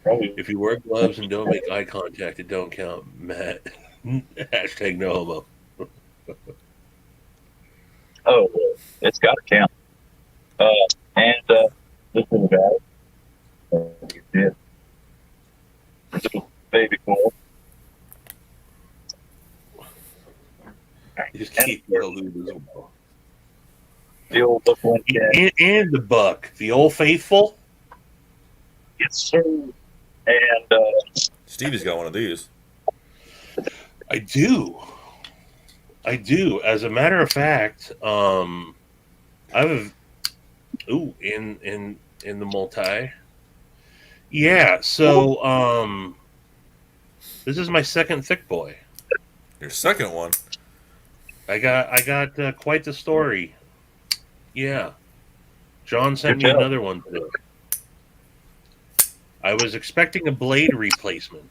If you wear gloves and don't make eye contact, it don't count, Matt. Hashtag no homo. Oh, well, it's got to count. And this little guy. Yeah. Little baby boy. You just keep your lube as well. The old buffalo cat. And the buck, the old faithful. Yes, sir. And Stevie's got one of these. I do. As a matter of fact, I've in the multi. Yeah, so This is my second thick boy. Your second one. I got quite the story. Yeah. John sent Good me job. another one today. I was expecting a blade replacement.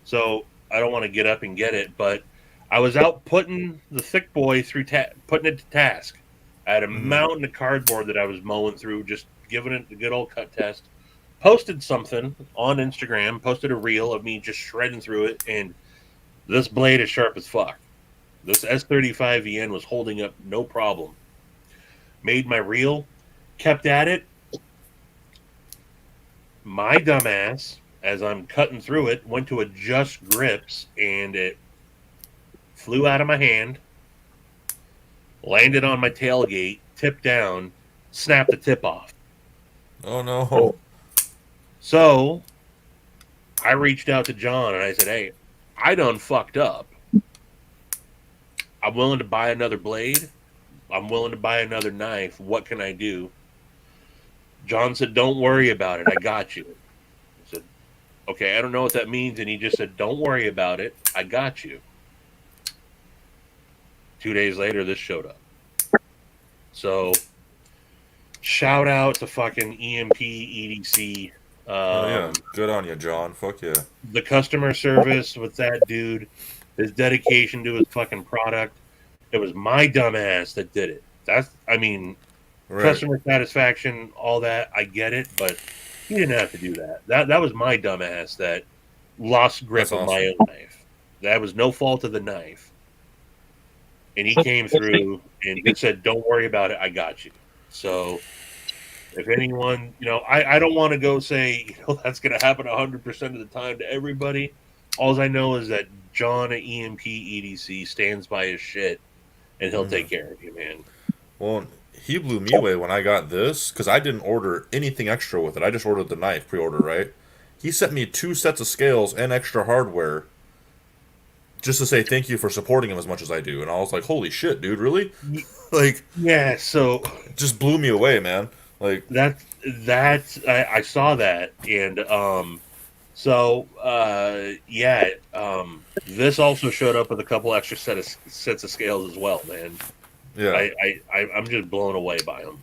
So I don't want to get up and get it, but I was out putting the thick boy through putting it to task. I had a mountain of cardboard that I was mowing through, just giving it the good old cut test. Posted something on Instagram, posted a reel of me just shredding through it, and this blade is sharp as fuck. This S35VN was holding up no problem. Made my reel, kept at it. My dumbass, as I'm cutting through it, went to adjust grips, and it flew out of my hand, landed on my tailgate, tipped down, snapped the tip off. Oh no. So I reached out to John and I said, hey, I done fucked up. I'm willing to buy another blade. I'm willing to buy another knife. What can I do? John said, don't worry about it. I got you. I said, okay, I don't know what that means. And he just said, don't worry about it. I got you. 2 days later, this showed up. So shout out to fucking EMP EDC. Oh yeah. Good on you, John. Fuck yeah. The customer service with that dude, his dedication to his fucking product. It was my dumbass that did it. Customer satisfaction, all that, I get it, but he didn't have to do that. That was my dumbass that lost grip of my own knife. That was no fault of the knife. And he came through and he said, don't worry about it, I got you. So if anyone, I don't want to go say, that's going to happen 100% of the time to everybody. All I know is that John at EMP EDC stands by his shit, and he'll take care of you, man. Well, he blew me away when I got this, because I didn't order anything extra with it. I just ordered the knife pre-order, right? He sent me 2 sets of scales and extra hardware just to say thank you for supporting him as much as I do. And I was like, holy shit, dude, really? Like, yeah, so it just blew me away, man. Like I saw that, and this also showed up with a couple extra sets of scales as well, man. Yeah, I'm just blown away by them.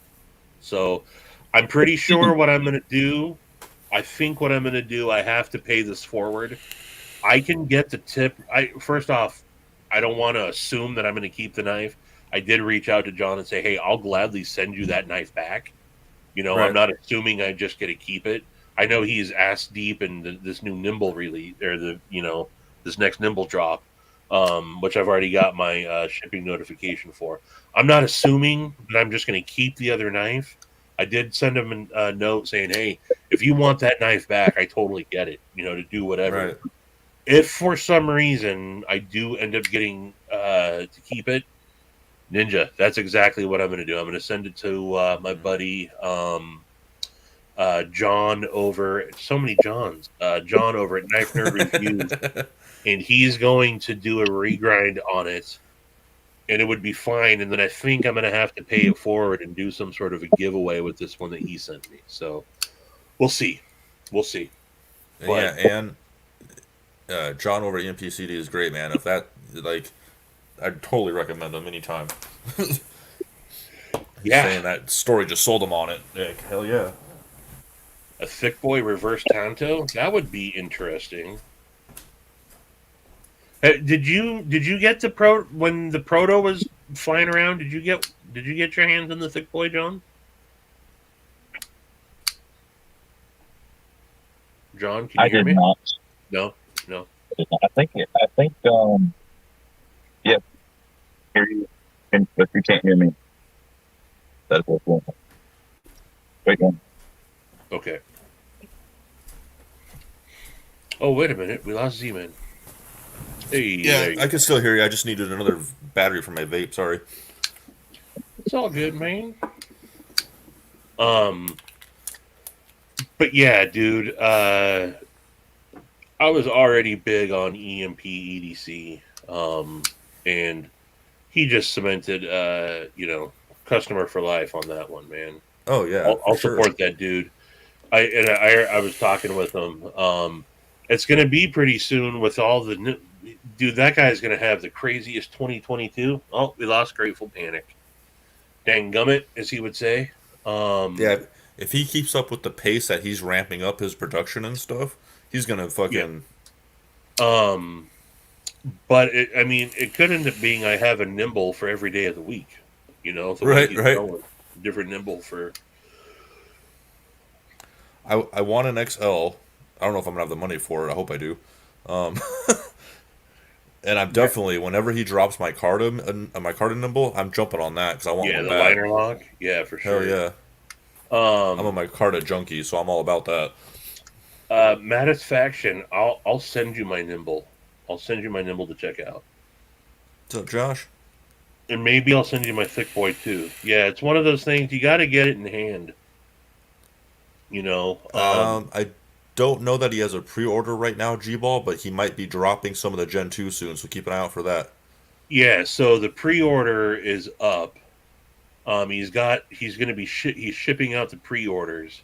So I'm pretty sure what I'm going to do. I think what I'm going to do, I have to pay this forward. I can get the tip. First off, I don't want to assume that I'm going to keep the knife. I did reach out to John and say, hey, I'll gladly send you that knife back. Right. I'm not assuming I just get to keep it. I know he's ass deep in this new Nimble release, or this next Nimble drop, which I've already got my shipping notification for. I'm not assuming that I'm just going to keep the other knife. I did send him a note saying, hey, if you want that knife back, I totally get it, to do whatever. Right. If for some reason I do end up getting to keep it, Ninja, that's exactly what I'm going to do. I'm going to send it to my buddy John over, so many Johns, John over at Knife Nerd Reviews, and he's going to do a regrind on it, and it would be fine. And then I think I'm going to have to pay it forward and do some sort of a giveaway with this one that he sent me. So we'll see. But, and John over at EMPCD is great, man. If that, I'd totally recommend him anytime. Saying that story just sold him on it. Hell yeah. A thick boy reverse tanto? That would be interesting. Did you get the when the proto was flying around? Did you get your hands on the thick boy, John? John, can you hear me? I did not. No. I think. Yeah. Hear you, but you can't hear me. That's what's going on. Wait on. Okay. Oh, wait a minute. We lost Z-Man. Hey, Yeah, I can still hear you. I just needed another battery for my vape. Sorry. It's all good, man. But yeah, dude. I was already big on EMP EDC, and he just cemented, customer for life on that one, man. Oh yeah, I'll support that dude. I was talking with him. It's going to be pretty soon with all the dude. That guy's going to have the craziest 2022. Oh, we lost Grateful Panic. Dang gummit, as he would say. Yeah, if he keeps up with the pace that he's ramping up his production and stuff, he's gonna Yeah. fucking Um, but I mean, it could end up being I have a nimble for every day of the week. You know, the way right, he's right. going, different nimble for. I want an XL. I don't know if I'm gonna have the money for it. I hope I do. Um, and I'm Yeah, definitely whenever he drops my cardin nimble, I'm jumping on that because I want yeah, one the bad. liner lock. Yeah, for Hell sure. yeah! I'm a Um, my Carta junkie, so I'm all about that. Faction. I'll send you my nimble. I'll send you my nimble to check out. What's up, Josh? And maybe I'll send you my thick boy too. Yeah, it's one of those things you got to get it in hand. You know. I don't know that he has a pre-order right now, G-Ball, but he might be dropping some of the Gen 2 soon, so keep an eye out for that. Yeah. So the pre-order is up. He's going to be he's shipping out the pre-orders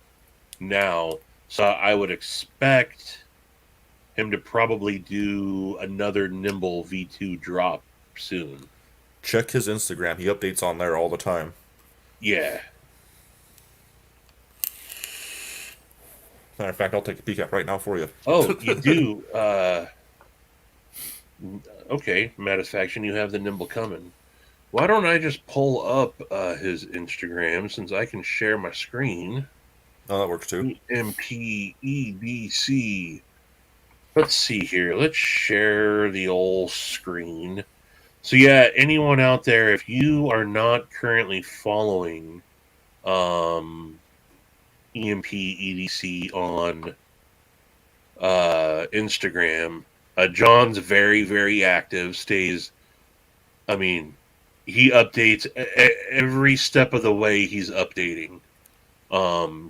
now. So I would expect him to probably do another Nimble V2 drop soon. Check his Instagram. He updates on there all the time. Yeah. Matter of fact, I'll take a peek at right now for you. Oh, you do. Okay, Faction, you have the Nimble coming. Why don't I just pull up his Instagram since I can share my screen? Oh, that works too. MPEDC. Let's see here. Let's share the old screen. So yeah, anyone out there, if you are not currently following EMP EDC on Instagram, John's very, very active. Stays. I mean, he updates every step of the way. He's updating,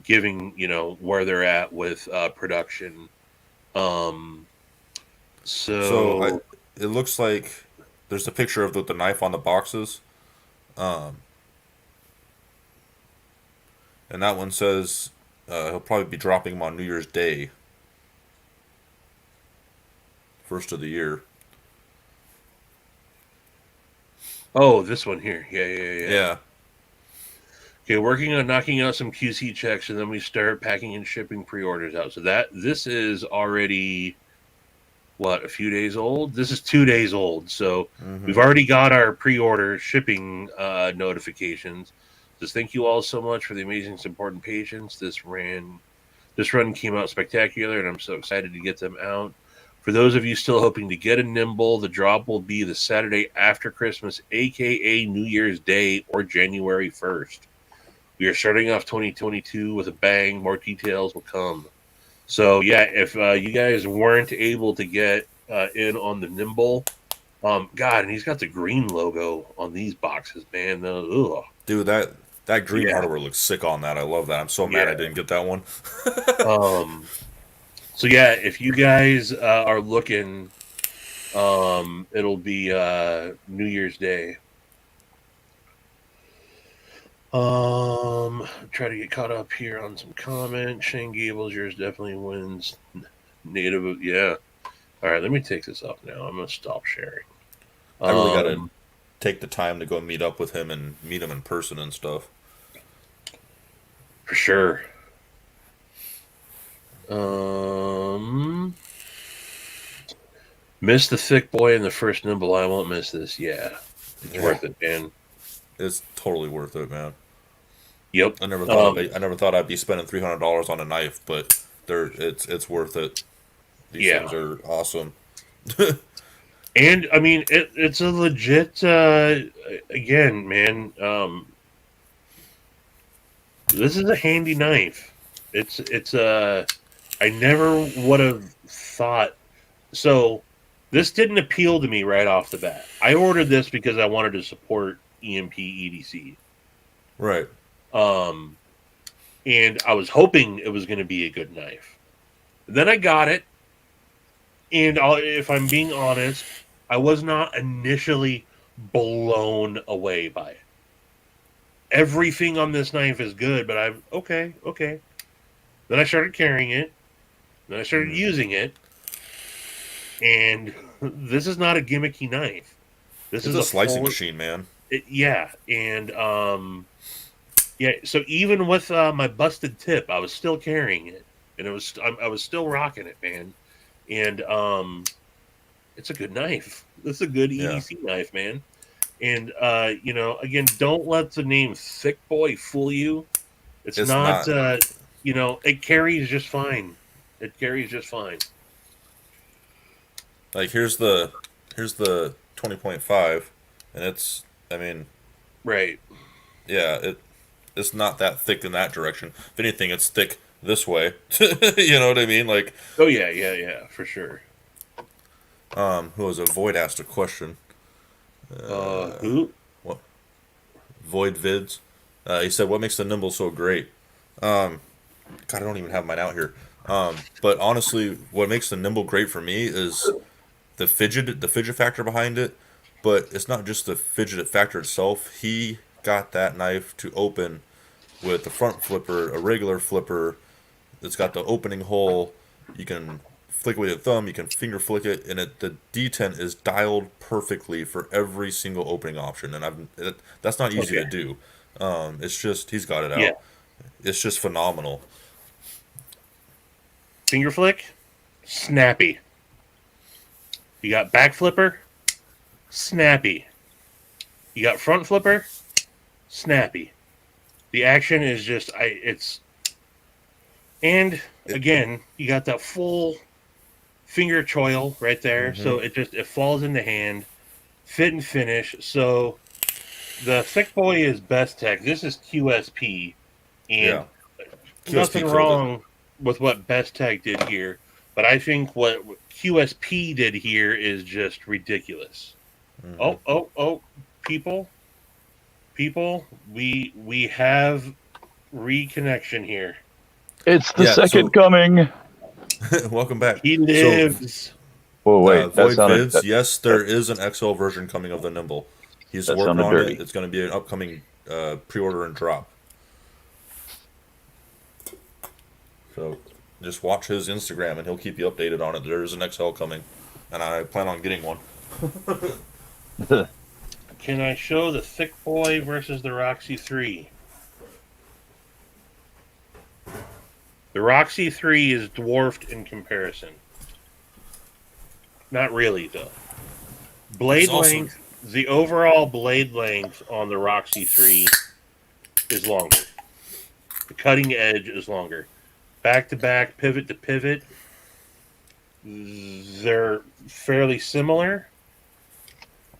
giving where they're at with production. Um, So so it looks like there's a picture of the knife on the boxes, um, and that one says he'll probably be dropping them on New Year's Day, first of the year. oh, this one here. Yeah, yeah, yeah. Yeah, Okay, working on knocking out some QC checks, and then we start packing and shipping pre-orders out. So this is already what, a few days old. This is 2 days old, so hmm we've already got our pre-order shipping notifications. Just thank you all so much for the amazing support and patience. This run came out spectacular, and I'm so excited to get them out. For those of you still hoping to get a Nimble, the drop will be the Saturday after Christmas, aka New Year's Day or January 1st. We are starting off 2022 with a bang. More details will come. So yeah, if you guys weren't able to get in on the Nimble, God, and he's got the green logo on these boxes, man. Ugh. dude, that green Yeah, hardware looks sick on that. I love that. I'm so mad I yeah. didn't get that one. So yeah, if you guys are looking, it'll be New Year's Day. Try to get caught up here on some comments. Shane Gables, yours definitely wins. Native, yeah. All right, let me take this off now. I'm gonna stop sharing. I really got to Um, take the time to go meet up with him and meet him in person and stuff. for sure. Um, miss the thick boy in the first Nimble. I won't miss this. Yeah, it's Yeah, worth it, man. it's totally worth it, man. Yep. I never thought I'd be spending $300 on a knife, but it's worth it. These Yeah, things are awesome. and I mean it's a legit. Again, man. This is a handy knife. It's I never would have thought so. This didn't appeal to me right off the bat. I ordered this because I wanted to support EMP EDC. Right. Um, and I was hoping it was going to be a good knife. Then I got it, and if I'm being honest, I was not initially blown away by it. Everything on this knife is good, but I'm okay. Then I started carrying it. Then I started Mm. using it, And this is not a gimmicky knife. This It's is a a slicing full, machine, man. yeah, and yeah. So even with my busted tip, I was still carrying it, and I was still rocking it, man. And it's a good knife. It's a good Yeah. EDC knife, man. And again, don't let the name Thick Boy fool you. It's It's not. not It carries just fine. It carries just fine. like here's the 20.5, and it's I mean Right. yeah it's not that thick in that direction. If anything, it's thick this way. You know what I mean? Like Oh yeah, yeah, yeah, for sure. who was it? Void asked a question. Who? What Void Vids? He said, "What makes the nimble so great?" God, I don't even have mine out here. But honestly, what makes the nimble great for me is the fidget factor behind it. But it's not just the fidget factor itself. He got that knife to open with the front flipper, a regular flipper. It's got the opening hole. You can flick it with your thumb. You can finger flick it, and the detent is dialed perfectly for every single opening option. And that's not easy Okay. to do. It's just he's got it Yeah. out. It's just phenomenal. Finger flick, snappy. You got back flipper, snappy. You got front flipper, snappy. The action is just it's and It, again, you got that full finger choil right there. hmm So it falls in the hand, fit and finish. So the Thick Boy is best tech. This is QSP, Yeah, and QSP nothing killed it. wrong with what Best Tech did here, but I think what QSP did here is just ridiculous. Hmm Oh, people, people, we have reconnection here. It's the Yeah, second so coming. welcome back. He So, lives. Whoa, wait, Void Vids, yes, there is an XL version coming of the Nimble. He's that working sounded on it. dirty. It's going to be an upcoming pre-order and drop. So, just watch his Instagram, and he'll keep you updated on it. There is an XL coming, and I plan on getting one. Can I show the Thick Boy versus the Roxy 3? The Roxy 3 is dwarfed in comparison. Not really, though. It's Blade also length, the overall blade length on the Roxy 3 is longer. The cutting edge is longer. Back to back, pivot to pivot, they're fairly similar,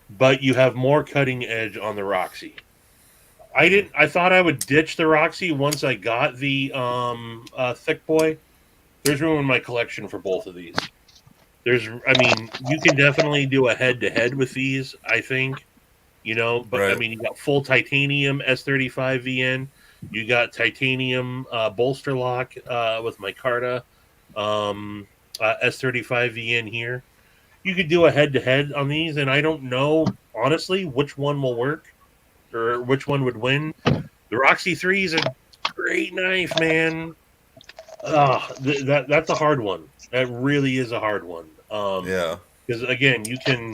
but you have more cutting edge on the Roxy. I thought I would ditch the Roxy once I got the Thick Boy. There's room in my collection for both of these. You can definitely do a head to head with these, I think. But I right. mean, you got full titanium S35 VN, you got titanium bolster lock with micarta S35 VN here. You could do a head to head on these, and I don't know honestly which one will work or which one would win. The Roxy 3 is a great knife, man. That's a hard one. That really is a hard one. Yeah. Because again, you can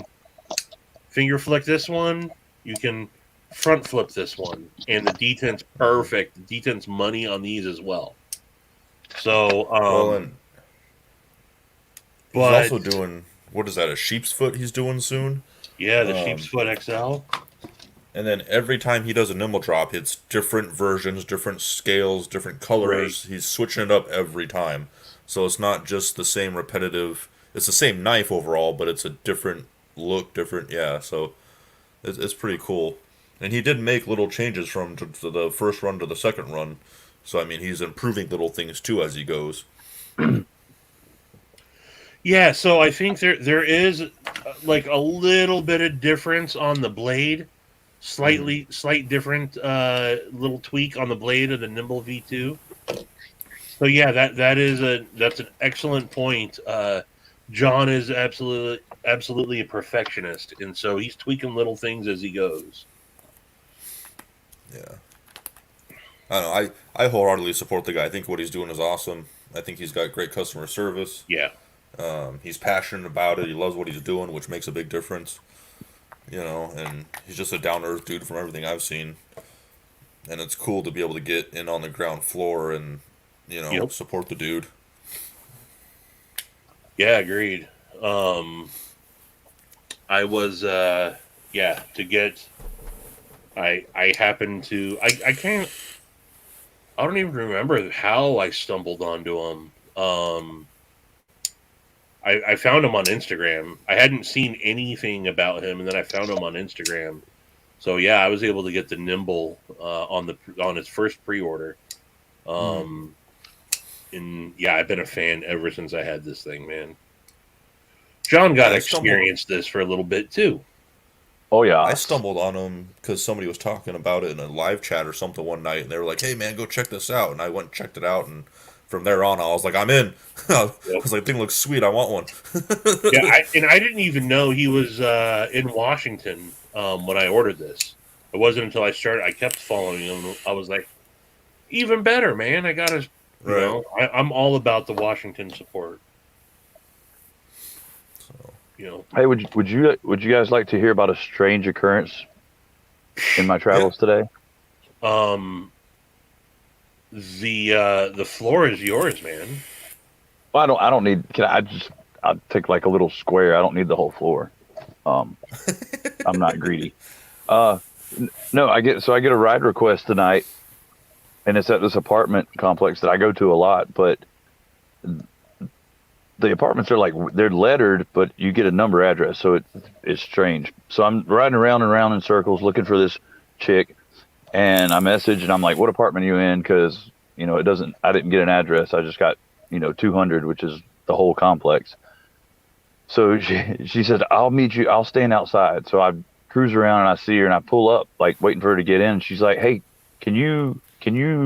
finger flick this one, you can front flip this one, and the detent's perfect. The detent's money on these as well. So, Well, and he's but also doing what is that? A sheep's foot he's doing soon. yeah, the sheep's Um, foot XL. and then every time he does a nimble drop, it's different versions, different scales, different Right. colors. He's switching it up every time, so it's not just the same repetitive. It's the same knife overall, but it's a different look, different. Yeah, so it's pretty cool. And he did make little changes from to the first run to the second run. So I mean, he's improving little things too as he goes. Yeah, so I think there is like a little bit of difference on the blade, Hmm slight different little tweak on the blade of the Nimble V2. So yeah, that's an excellent point. John is absolutely a perfectionist, and so he's tweaking little things as he goes. Yeah, I don't know. I wholeheartedly support the guy. I think what he's doing is awesome. I think he's got great customer service. Yeah, He's passionate about it. He loves what he's doing, which makes a big difference. And he's just a down to earth dude from everything I've seen. And it's cool to be able to get in on the ground floor and Yep. support the dude. Yeah, agreed. I was to get I happened to I can't I don't even remember how I stumbled onto him. I found him on Instagram. I hadn't seen anything about him, and then I found him on Instagram. So yeah, I was able to get the Nimble on his first pre-order. Um, and yeah, I've been a fan ever since I had this thing, man. John got Yeah, to experience this for a little bit too. Oh yeah. I stumbled on him because somebody was talking about it in a live chat or something one night, and they were like, "Hey man, go check this out." And I went and checked it out, and from there on, I was like, "I'm in." I Yep. was like, "Thing looks sweet. I want one." Yeah, I didn't even know he was in Washington when I ordered this. It wasn't until I kept following him. I was like, even better, man. I got to, Right. I'm all about the Washington support. So, Hey, would you guys like to hear about a strange occurrence in my yeah. travels today? Um, the floor is yours, man. Well, I don't need. I'll take like a little square. I don't need the whole floor. Um, I'm not greedy. Uh, no, I get a ride request tonight, and it's at this apartment complex that I go to a lot. But the apartments are like they're lettered, but you get a number address, so it's strange. So I'm riding around and around in circles looking for this chick, and I message and I'm like, "What apartment are you in?" Because it doesn't. I didn't get an address. I just got 200, which is the whole complex. So she said, "I'll meet you. I'll stand outside." So I cruise around and I see her and I pull up, like waiting for her to get in. She's like, "Hey, can you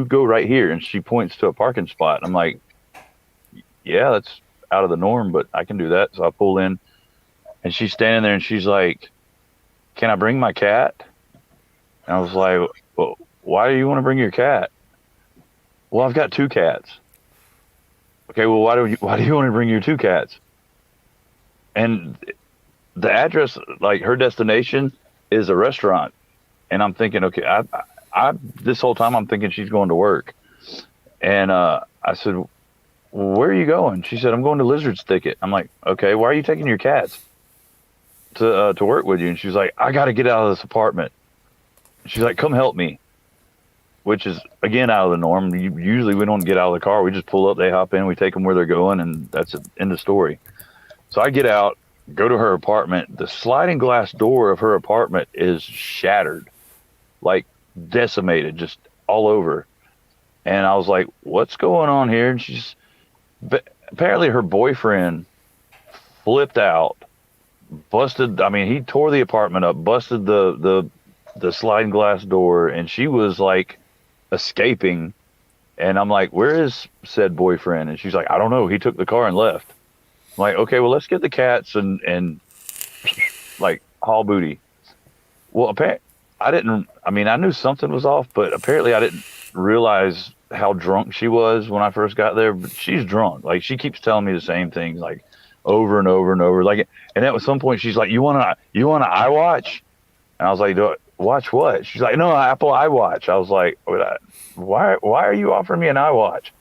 go right here?" And she points to a parking spot. I'm like, "Yeah, that's out of the norm, but I can do that." So I pull in, and she's standing there and she's like, "Can I bring my cat?" And I was like, "Well, why do you want to bring your cat?" "Well, I've got two cats." "Okay, well, why do you want to bring your two cats?" And the address, like her destination, is a restaurant, and I'm thinking, okay, I this whole time I'm thinking she's going to work, and I said, "Well, where are you going?" She said, "I'm going to Lizard's Thicket." I'm like, "Okay, why are you taking your cats to work with you?" And she's like, "I got to get out of this apartment." She's like, "Come help me," which is again out of the norm. Usually we don't get out of the car; we just pull up, they hop in, we take them where they're going, and that's it, end of story. So I get out, go to her apartment. The sliding glass door of her apartment is shattered, like decimated, just all over. And I was like, "What's going on here?" And apparently her boyfriend flipped out, busted. I mean, he tore the apartment up, busted the sliding glass door, and she was like escaping. And I'm like, "Where is said boyfriend?" And she's like, "I don't know. He took the car and left." I'm like, "Okay, well, let's get the cats and like haul booty." Well, apparently, I didn't. I mean, I knew something was off, but apparently, I didn't realize how drunk she was when I first got there. But she's drunk. Like she keeps telling me the same things, like over and over and over. Like, and at some point, she's like, "You want to iWatch?" And I was like, "Watch what?" She's like, "No, Apple iWatch." I was like, "Why are you offering me an iWatch?"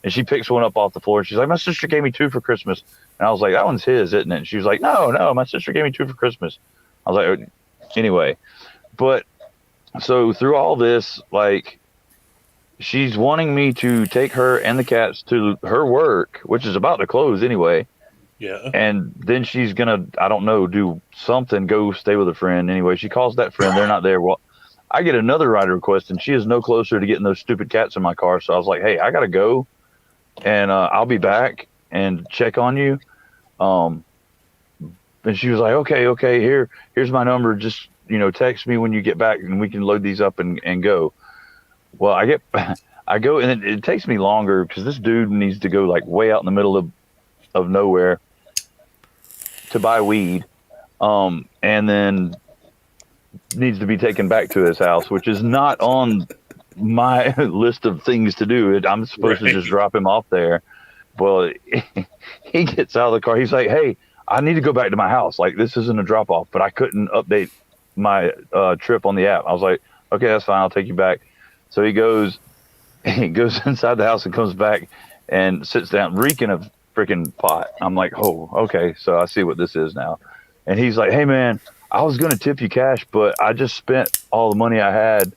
And she picks one up off the floor. She's like, "My sister gave me two for Christmas." And I was like, "That one's his, isn't it?" And she was like, No, my sister gave me two for Christmas." I was like, "Anyway." But so through all this, like, she's wanting me to take her and the cats to her work, which is about to close anyway. Yeah. And then she's gonna, I don't know, do something, go stay with a friend. Anyway, she calls that friend. They're not there. Well, I get another rider request, and she is no closer to getting those stupid cats in my car. So I was like, "Hey, I gotta go, and I'll be back and check on you." Um, and she was like, "Okay, here's my number. Just text me when you get back, and we can load these up and go." Well, I go, and it takes me longer because this dude needs to go like way out in the middle of nowhere to buy weed, and then needs to be taken back to his house, which is not on my list of things to do. I'm supposed to just Right. drop him off there. Well, he gets out of the car. He's like, "Hey, I need to go back to my house. Like, this isn't a drop off, but I couldn't update my trip on the app." I was like, "Okay, that's fine. I'll take you back." So he goes, he goes inside the house and comes back and sits down, reeking of freaking pot. I'm like, "Oh, okay." So I see what this is now. And he's like, "Hey, man, I was gonna tip you cash, but I just spent all the money I had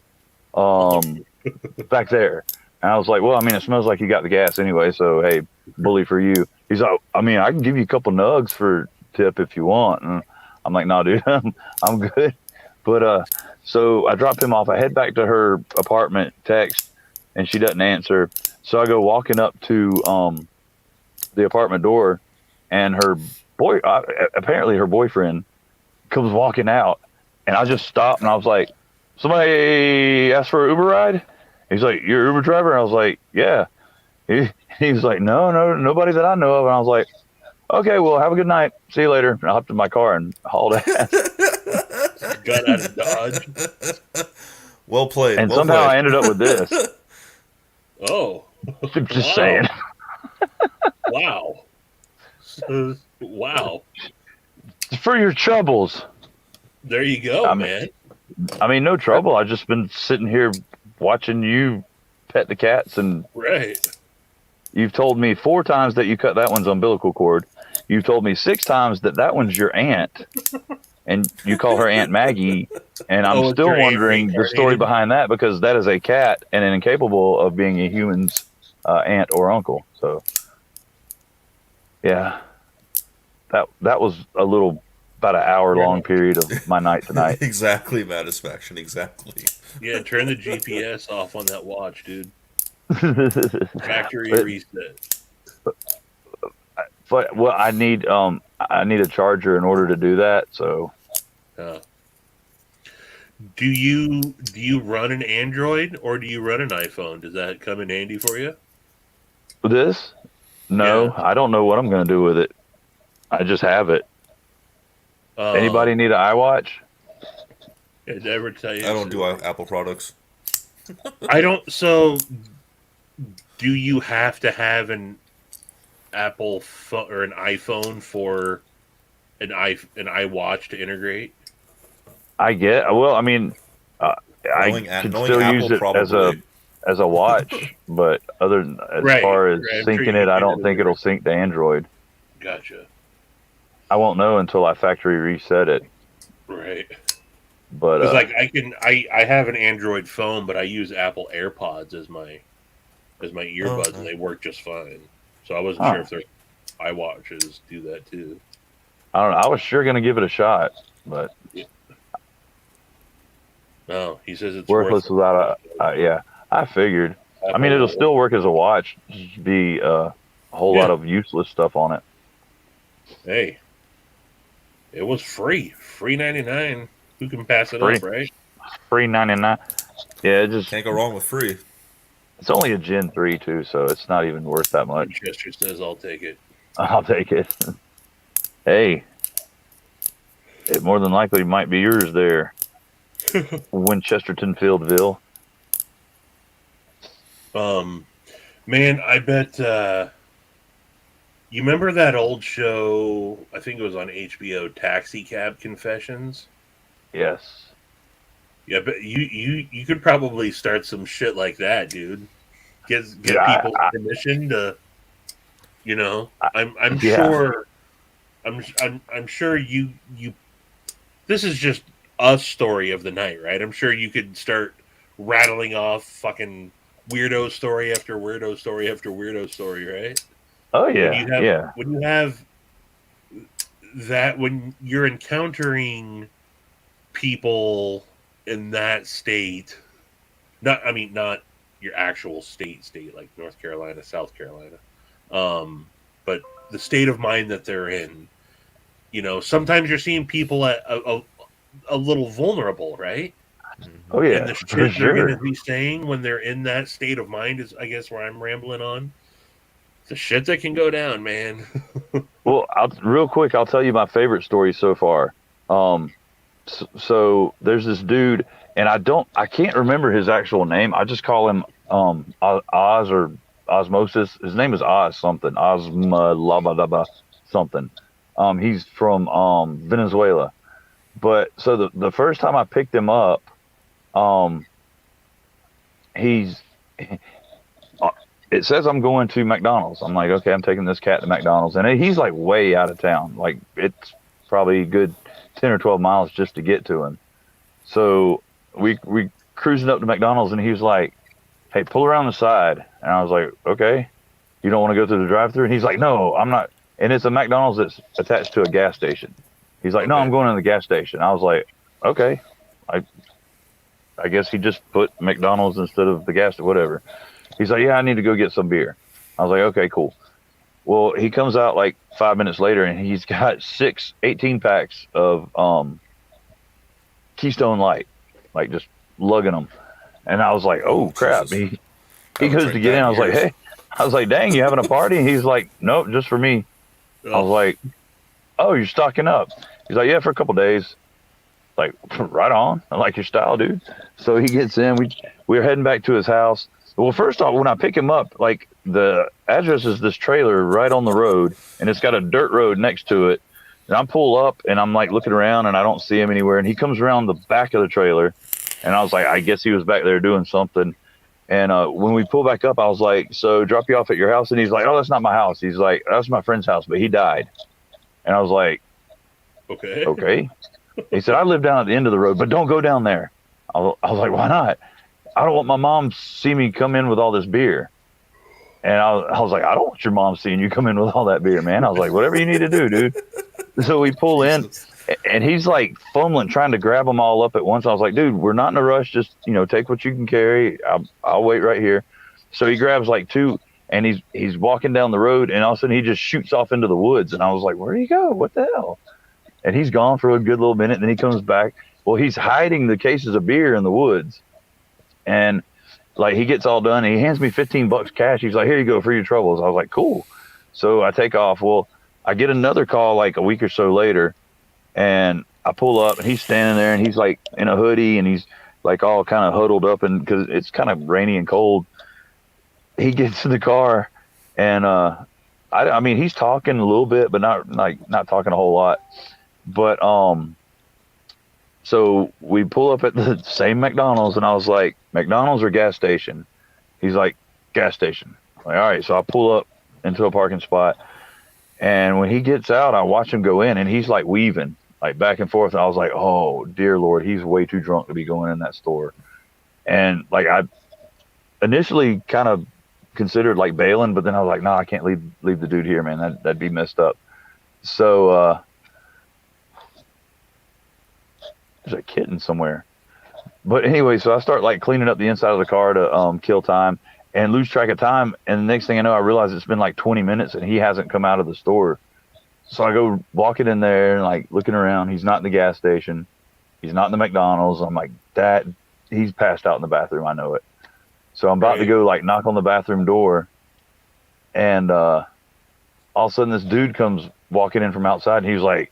back there." And I was like, "Well, I mean, it smells like you got the gas anyway, so hey, bully for you." He's like, "I mean, I can give you a couple nugs for tip if you want." And I'm like, "No, dude, I'm good." But so I drop him off. I head back to her apartment, text, and she doesn't answer. So I go walking up to the apartment door, and her apparently her boyfriend, comes walking out, and I just stopped and I was like, "Somebody asked for an Uber ride?" He's like, "You're an Uber driver?" And I was like, "Yeah." He's like, "No, nobody that I know of." And I was like, "Okay, well, have a good night. See you later." And I hopped in my car and hauled ass. Got out of Dodge. Well played. And well somehow played. I ended up with this. Oh, Just saying. Wow. Wow. For your troubles. There you go, man. I mean, no trouble. I've just been sitting here watching you pet the cats, and Right. you've told me 4 times that you cut that one's umbilical cord. You've told me 6 times that that one's your aunt, and you call her Aunt Maggie. And I'm it's still your aunt wondering the story reincarnated? behind that, because that is a cat and incapable of being a human's aunt or uncle. So, yeah, that was about an hour-long period of my night tonight. Exactly, Satisfaction. Exactly. Yeah, turn the GPS off on that watch, dude. Factory But- reset. But well, I need a charger in order to do that. So Do you run an Android or do you run an iPhone? Does that come in handy for you? this, no, Yeah. I don't know what I'm going to do with it. I just have it. Anybody need an iWatch? Did I ever tell you? I don't do Apple products. I don't. So, do you have to have an Apple phone or an iPhone for an iWatch to integrate? I get. Well, I mean, I could still Apple, use it probably. as a watch, but as Right, far as right, I'm sure syncing you it, can I do don't it think there. it'll sync to Android. Gotcha. I won't know until I factory reset it. Right. But Because I have an Android phone, but I use Apple AirPods as my earbuds, Okay. and they work just fine. So I wasn't sure if their iWatches do that too. I don't know. I was sure going to give it a shot, but No, he says it's worthless without yeah. I figured. I mean, it'll still work as a watch. Just be a whole lot of useless stuff on it. Hey, it was free, $3.99. Who can pass it Free. up, right? Free 99. Yeah, it just Can't go wrong with free. it's only a Gen 3 too, so it's not even worth that much. Chester says, "I'll take it." I'll take it. Hey, it more than likely might be yours there, Winchesterton Fieldville. Man, I bet you remember that old show, I think it was on HBO, Taxi Cab Confessions? Yes. Yeah, but you could probably start some shit like that, dude. Get Yeah, people's permission to, I'm Yeah. sure I'm sure you this is just a story of the night, right? I'm sure you could start rattling off fucking weirdo story after weirdo story after weirdo story, right? Oh yeah. When you have that, when you're encountering people in that state, not your actual state like North Carolina, South Carolina, but the state of mind that they're in, sometimes you're seeing people at a little vulnerable, right? Oh yeah. And the For shit they're sure. going to be saying when they're in that state of mind is, I guess, where I'm rambling on. The shit that can go down, man. Well, real quick, I'll tell you my favorite story so far. So there's this dude, and I can't remember his actual name. I just call him Oz or osmosis. His name is Oz something. Ozma Labadaba something. He's from Venezuela. But so the first time I picked him up, he's it says I'm going to McDonald's. I'm like, okay, I'm taking this cat to McDonald's, and he's like way out of town. Like it's probably a good 10 or 12 miles just to get to him. So we cruising up to McDonald's, and he was like, hey, pull around the side. And I was like, okay, you don't want to go through the drive-thru? And he's like, no, I'm not. And it's a McDonald's that's attached to a gas station. He's like, no, I'm going to the gas station. I was like, okay. I guess he just put McDonald's instead of the gas, whatever. He's like, yeah, I need to go get some beer. I was like, okay, cool. Well, he comes out like 5 minutes later, and he's got 18 packs of Keystone Light, like just lugging them. And I was like, oh, crap. He goes to get in. I was like, hey. I was like, dang, you having a party? And he's like, nope, just for me. I was like, oh, you're stocking up. He's like, yeah, for a couple days. Like, right on. I like your style, dude. So he gets in. We're heading back to his house. Well, first off, when I pick him up, like the address is this trailer right on the road, and it's got a dirt road next to it. And I pull up, and I'm like looking around, and I don't see him anywhere. And he comes around the back of the trailer, and I was like, I guess he was back there doing something. And when we pull back up, I was like, so drop you off at your house? And he's like, oh, that's not my house. He's like, that's my friend's house, but he died. And I was like, okay. He said, I live down at the end of the road, but don't go down there. I was like, why not? I don't want my mom to see me come in with all this beer. And I was like, I don't want your mom seeing you come in with all that beer, man. I was like, whatever you need to do, dude. So we pull in, and he's like fumbling, trying to grab them all up at once. I was like, dude, we're not in a rush. Just, take what you can carry. I'll wait right here. So he grabs like two, and he's walking down the road, and all of a sudden he just shoots off into the woods. And I was like, where'd he go? What the hell? And he's gone for a good little minute, and then he comes back. Well, he's hiding the cases of beer in the woods. And like he gets all done, and he hands me $15 cash. He's like, here you go for your troubles. I was like, cool. So I take off. Well, I get another call like a week or so later, and I pull up, and he's standing there, and he's like in a hoodie, and he's like all kind of huddled up, and because it's kind of rainy and cold. He gets in the car, and I mean, he's talking a little bit, but not talking a whole lot. But so we pull up at the same McDonald's, and I was like, McDonald's or gas station? He's like, gas station. I'm like, all right. So I pull up into a parking spot, and when he gets out, I watch him go in, and he's like weaving like back and forth. And I was like, oh dear Lord, he's way too drunk to be going in that store. And like I initially kind of considered like bailing, but then I was like, no, I can't leave the dude here, man. That'd be messed up. So there's a kitten somewhere. But anyway, so I start like cleaning up the inside of the car to kill time and lose track of time. And the next thing I know, I realize it's been like 20 minutes and he hasn't come out of the store. So I go walking in there and like looking around. He's not in the gas station. He's not in the McDonald's. I'm like, he's passed out in the bathroom. I know it. So I'm about to go like knock on the bathroom door. And all of a sudden this dude comes walking in from outside, and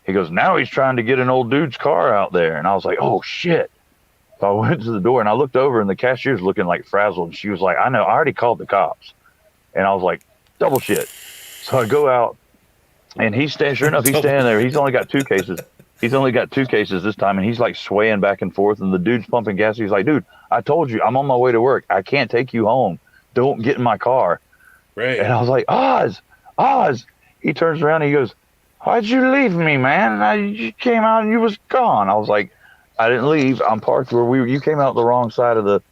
he goes, now he's trying to get an old dude's car out there. And I was like, oh shit. So I went to the door, and I looked over, and the cashier's looking like frazzled. And she was like, I know, I already called the cops. And I was like, double shit. So I go out, and sure enough, he's standing there. He's only got 2 cases. He's only got 2 cases this time, and he's like swaying back and forth, and the dude's pumping gas. He's like, dude, I told you, I'm on my way to work. I can't take you home. Don't get in my car. Right. And I was like, Oz. He turns around, and he goes, why'd you leave me, man? You came out, and you was gone. I was like, I didn't leave. I'm parked where you came out the wrong side of the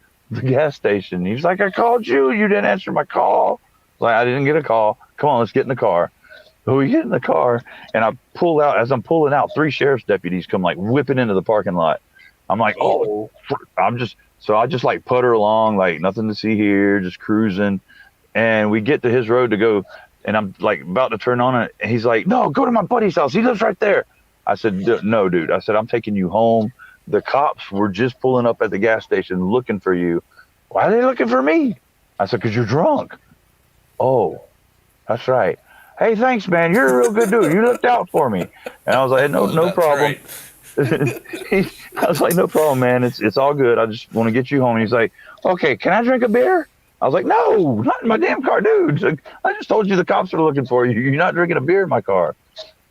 gas station. He's like, I called you. You didn't answer my call. Like, I didn't get a call. Come on, let's get in the car. So we get in the car, and I pull out. As I'm pulling out, 3 sheriff's deputies come like whipping into the parking lot. I'm like, I just like putter along, like nothing to see here, just cruising. And we get to his road to go, and I'm like about to turn on it. And he's like, no, go to my buddy's house. He lives right there. I said, no, dude. I said, I'm taking you home. The cops were just pulling up at the gas station looking for you. Why are they looking for me? I said, because you're drunk. Oh, that's right. Hey, thanks, man. You're a real good dude. You looked out for me. And I was like, no problem. Right. I was like, no problem, man. It's all good. I just want to get you home. And he's like, okay, can I drink a beer? I was like, no, not in my damn car, dude. She's like, I just told you the cops are looking for you. You're not drinking a beer in my car.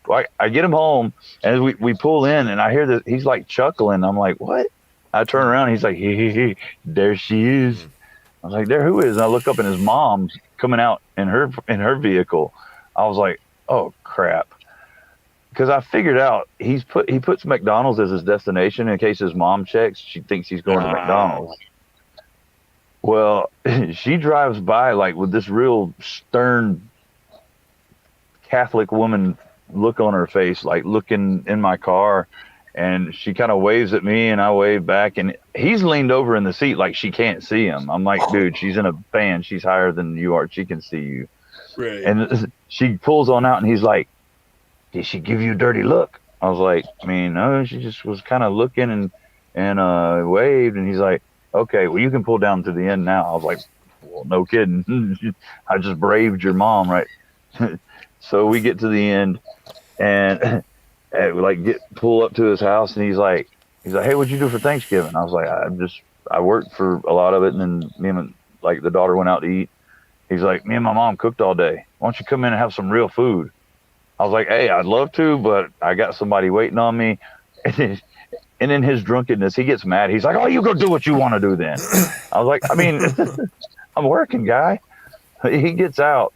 Well, I get him home, and we pull in, and I hear that he's like chuckling. I'm like, what? I turn around, and he's like, hey, there she is. I was like, there, who is? And I look up, and his mom's coming out in her vehicle. I was like, oh crap. Because I figured out he puts McDonald's as his destination in case his mom checks. She thinks he's going to McDonald's. Well, she drives by like with this real stern Catholic woman look on her face, like looking in my car, and she kind of waves at me, and I wave back, and he's leaned over in the seat like she can't see him. I'm like, dude, she's in a van. She's higher than you are. She can see you. Right. And she pulls on out, and he's like, did she give you a dirty look? I was like, I mean, no, she just was kind of looking and waved, and he's like, okay, well, you can pull down to the end now. I was like, well, no kidding. I just braved your mom, right? So we get to the end, and like pull up to his house, and he's like, hey, what'd you do for Thanksgiving? I was like, I worked for a lot of it, and then me and like the daughter went out to eat. He's like, me and my mom cooked all day. Why don't you come in and have some real food? I was like, hey, I'd love to, but I got somebody waiting on me. And in his drunkenness, he gets mad. He's like, oh, you go do what you want to do then. I was like, I mean, I'm working, guy. He gets out.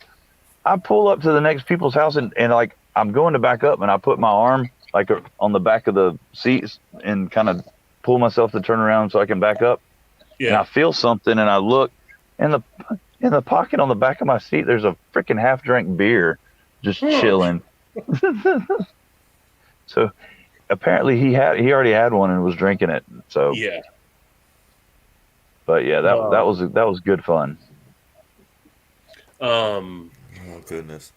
I pull up to the next people's house, and like I'm going to back up, and I put my arm like on the back of the seats and kind of pull myself to turn around so I can back up. Yeah. And I feel something, and I look in the pocket on the back of my seat. There's a freaking half-drank beer just chilling. So apparently he already had one and was drinking it. So yeah. But yeah, that was good fun. Oh goodness.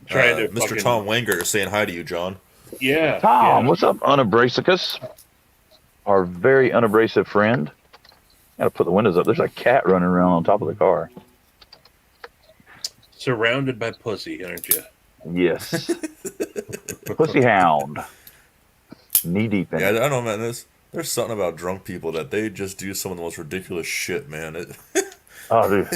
Mr. Tom Wanger is saying hi to you, John. Yeah. Tom, what's up, Unabrasicus? Our very unabrasive friend. Gotta put the windows up. There's a cat running around on top of the car. Surrounded by pussy, aren't you? Yes. Pussy hound. Knee deep in it. Yeah, I don't know, man. There's something about drunk people that they just do some of the most ridiculous shit, man. Oh, dude.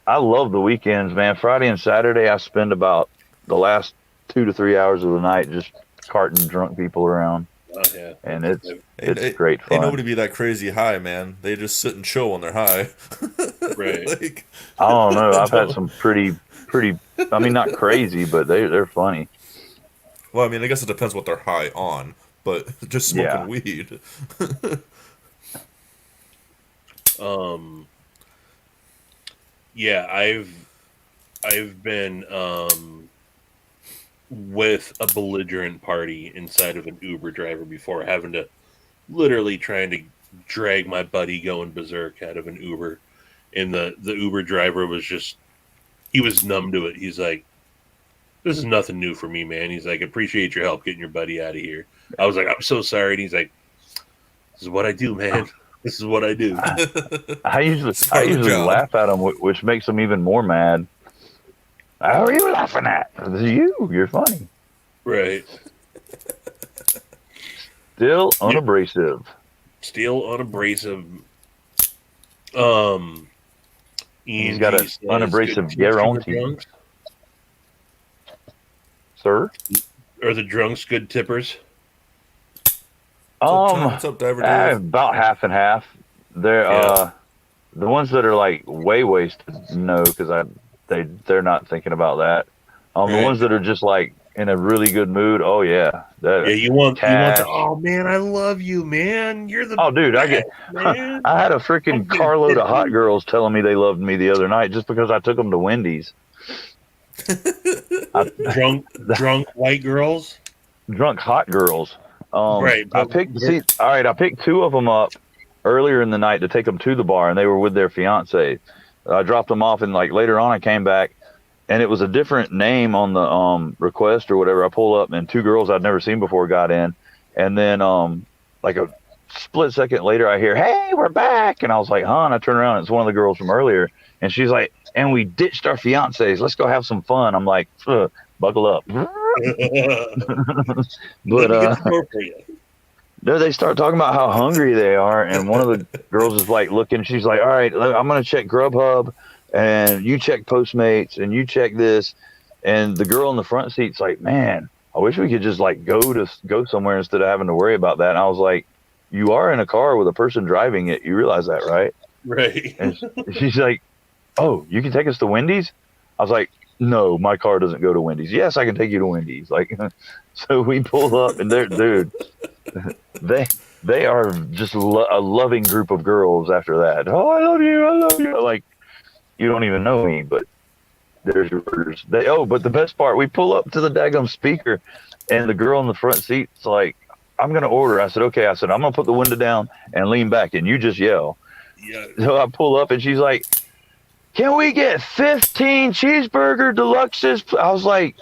I love the weekends, man. Friday and Saturday, I spend about the last 2 to 3 hours of the night just carting drunk people around. Oh, yeah. And it's great fun. Ain't nobody be that crazy high, man. They just sit and chill when they're high. Right. Like, I don't know. I've had some pretty, I mean, not crazy, but they're funny. Well, I mean, I guess it depends what they're high on, but just smoking weed. Yeah, I've been with a belligerent party inside of an Uber driver before, having to literally trying to drag my buddy going berserk out of an Uber, and the Uber driver was just, he was numb to it. He's like, this is nothing new for me, man. He's like, appreciate your help getting your buddy out of here. I was like, I'm so sorry. And he's like, this is what I do, man. This is what I do. I usually laugh at him, which makes him even more mad. How are you laughing at? You're funny. Right. Still unabrasive. Still unabrasive. He's got an unabrasive guarantee. Sir? Are the drunks good tippers? What's up, Diver Dave? About half and half. They're the ones that are like way wasted, no, because they're not thinking about that. Right. The ones that are just like in a really good mood, oh yeah. You want the, oh man, I love you, man. You're the dude, best, I had a freaking carload of hot girls telling me they loved me the other night just because I took them to Wendy's. Drunk white girls, drunk hot girls. Right. I picked 2 of them up earlier in the night to take them to the bar, and they were with their fiance. I dropped them off, and like later on, I came back, and it was a different name on the request or whatever. I pulled up, and 2 girls I'd never seen before got in, and then like a split second later, I hear, "Hey, we're back!" And I was like, "Huh?" And I turn around, and it's one of the girls from earlier, and she's like, "And we ditched our fiancés. Let's go have some fun." I'm like, buckle up. But No, they start talking about how hungry they are, and one of the girls is like looking. She's like, "All right, I'm gonna check Grubhub, and you check Postmates, and you check this." And the girl in the front seat's like, "Man, I wish we could just like go somewhere instead of having to worry about that." And I was like, "You are in a car with a person driving it. You realize that, right?" Right. And she's like, "Oh, you can take us to Wendy's?" I was like, "No, my car doesn't go to Wendy's." "Yes, I can take you to Wendy's." Like, so we pull up, and they're dude. They are just a loving group of girls after that. "Oh, I love you. I love you." Like, you don't even know me, but there's your burgers. But the best part, we pull up to the daggum speaker, and the girl in the front seat's like, "I'm going to order." I said, "Okay." I said, "I'm going to put the window down and lean back, and you just yell." Yeah. So I pull up, and she's like, "Can we get 15 cheeseburger deluxes?" I was like,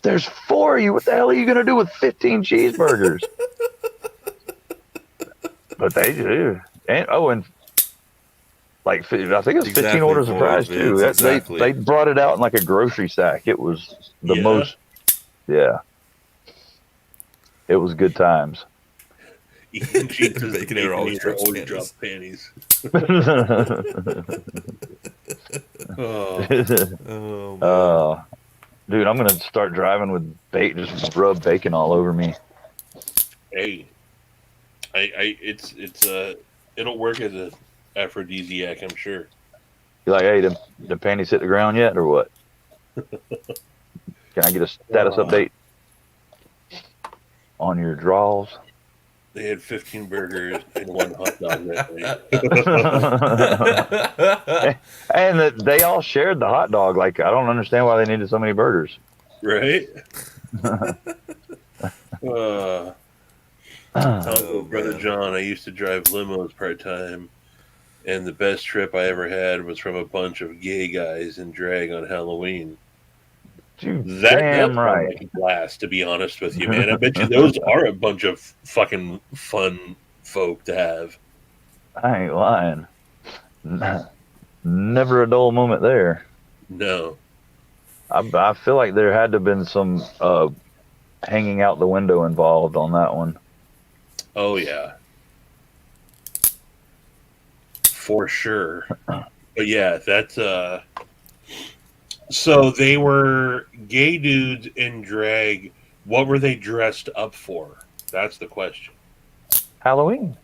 "There's 4 of you. What the hell are you going to do with 15 cheeseburgers?" But they do. And like, I think it was 15 orders of fries too. Exactly. They brought it out in like a grocery sack. It was the most, yeah. It was good times. Eating cheeses, Baconator always drops always panties. drop panties. Dude, I'm gonna start driving with just rub bacon all over me. Hey, it's it'll work as a aphrodisiac, I'm sure. You're like, "Hey, the panties hit the ground yet, or what? Can I get a status update on your draws?" They had 15 burgers and 1 hot dog that night. And they all shared the hot dog. Like, I don't understand why they needed so many burgers. Right? Brother John, I used to drive limos part-time, and the best trip I ever had was from a bunch of gay guys in drag on Halloween. That's right. like a blast, to be honest with you, man. I bet you those are a bunch of fucking fun folk to have. I ain't lying. Never a dull moment there. No. I feel like there had to have been some hanging out the window involved on that one. Oh, yeah. For sure. But yeah, that's so they were gay dudes in drag. What were they dressed up for? That's the question. Halloween.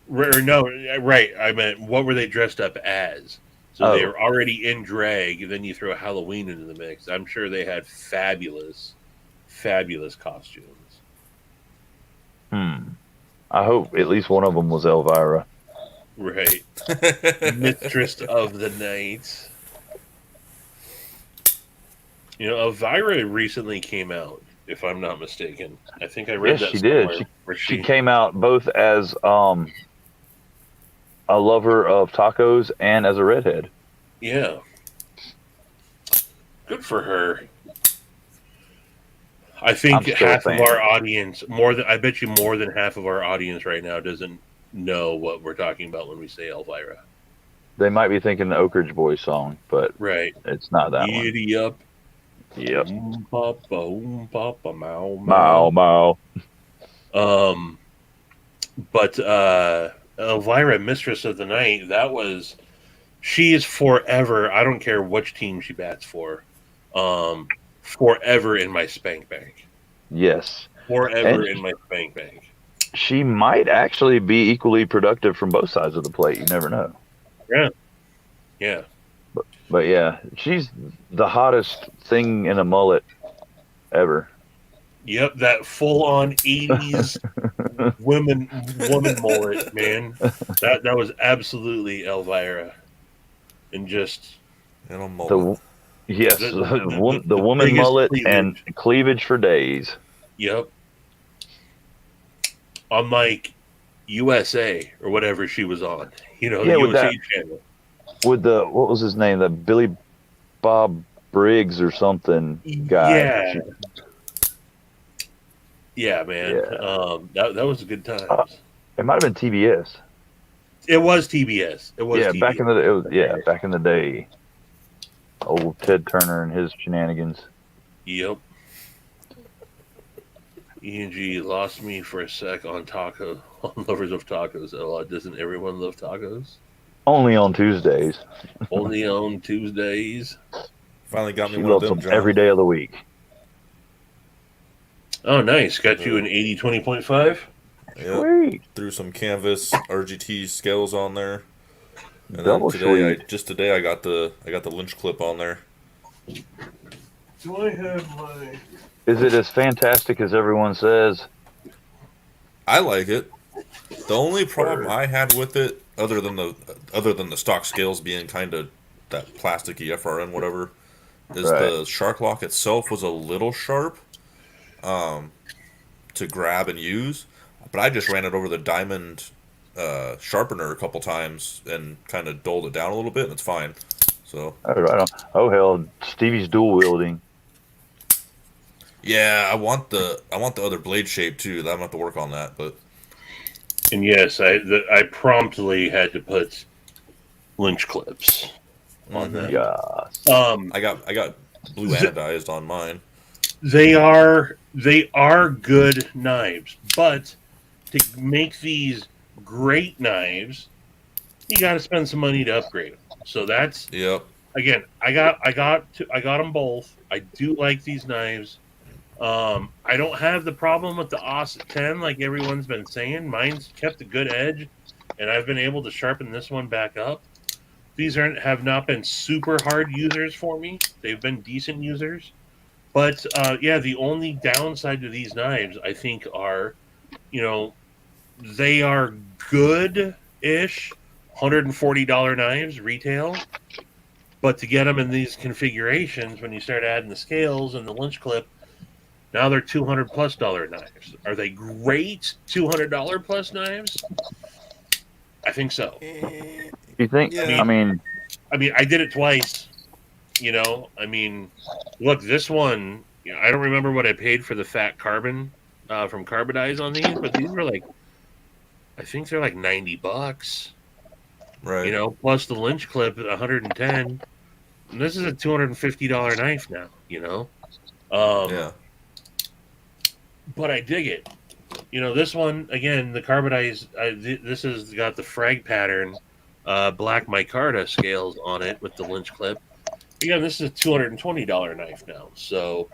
No, right. I meant, what were they dressed up as? So they were already in drag, and then you throw Halloween into the mix. I'm sure they had fabulous, fabulous costumes. I hope at least one of them was Elvira. Right. Mistress of the Night. You know, Elvira recently came out, if I'm not mistaken. I think I read that she did. She came out both as a lover of tacos and as a redhead. Yeah. Good for her. I think half of our audience, I bet you more than half of our audience right now doesn't know what we're talking about when we say Elvira. They might be thinking the Oak Ridge Boys song, but right, it's not that one. Giddy up. Yep. Papa, mow, mow. But Elvira, Mistress of the Night, she is forever. I don't care which team she bats for. Forever in my spank bank. Yes. Forever in my spank bank. She might actually be equally productive from both sides of the plate. You never know. Yeah. Yeah. But yeah, she's the hottest thing in a mullet ever. Yep, that full-on 80s woman mullet, man. That was absolutely Elvira. And just... And a mullet. The woman mullet cleavage. And cleavage for days. Yep. On like USA or whatever she was on. You know, the USA channel. With what was his name? The Billy Bob Briggs or something guy. Yeah. Yeah, man. Yeah. That was a good time. It might have been TBS. It was TBS. It was TBS. Back in the day. Old Ted Turner and his shenanigans. Yep. ENG lost me for a sec on taco on lovers of tacos. Oh, doesn't everyone love tacos? Only on Tuesdays. Only on Tuesdays. Finally got me She one of loves them, them every John. day of the week. Oh, nice. Got you The- an 80/20.5. Yep. Sweet. Threw some canvas RGT scales on there. And then Double sweet. today I got the lynch clip on there. Do I have my? Is it as fantastic as everyone says? I like it. The only problem I had with it, other than the stock scales being kind of that plasticky FRN whatever, is Right. the shark lock itself was a little sharp to grab and use. But I just ran it over the diamond sharpener a couple times and kind of dulled it down a little bit, and it's fine. So Oh, right on. Oh hell, Stevie's dual wielding. yeah, I want the other blade shape too. I'm gonna have to work on that, but And yes, I promptly had to put lynch clips on that. Yes. I got blue anodized on mine. They are good knives, but to make these great knives, you got to spend some money to upgrade them. So that's Yep. again, I got them both. I do like these knives. I don't have the problem with the OS 10 like everyone's been saying. Mine's kept a good edge, and I've been able to sharpen this one back up. These have not been super hard users for me. They've been decent users. But yeah, the only downside to these knives, I think, are, they are good-ish, $140 knives retail. But to get them in these configurations, when you start adding the scales and the lynch clip, now they're $200+ knives. Are they great $200+ knives? I think so. You think? Yeah. I mean, I did it twice. Look, this one, I don't remember what I paid for the fat carbon from Carbonize on these, but these were like, I think they're like $90, Right. plus the lynch clip at 110. And this is a $250 knife now, Yeah. But I dig it. This one, again, the Carbonize, this has got the frag pattern, black micarta scales on it with the lynch clip. Again, this is a $220 knife now. So,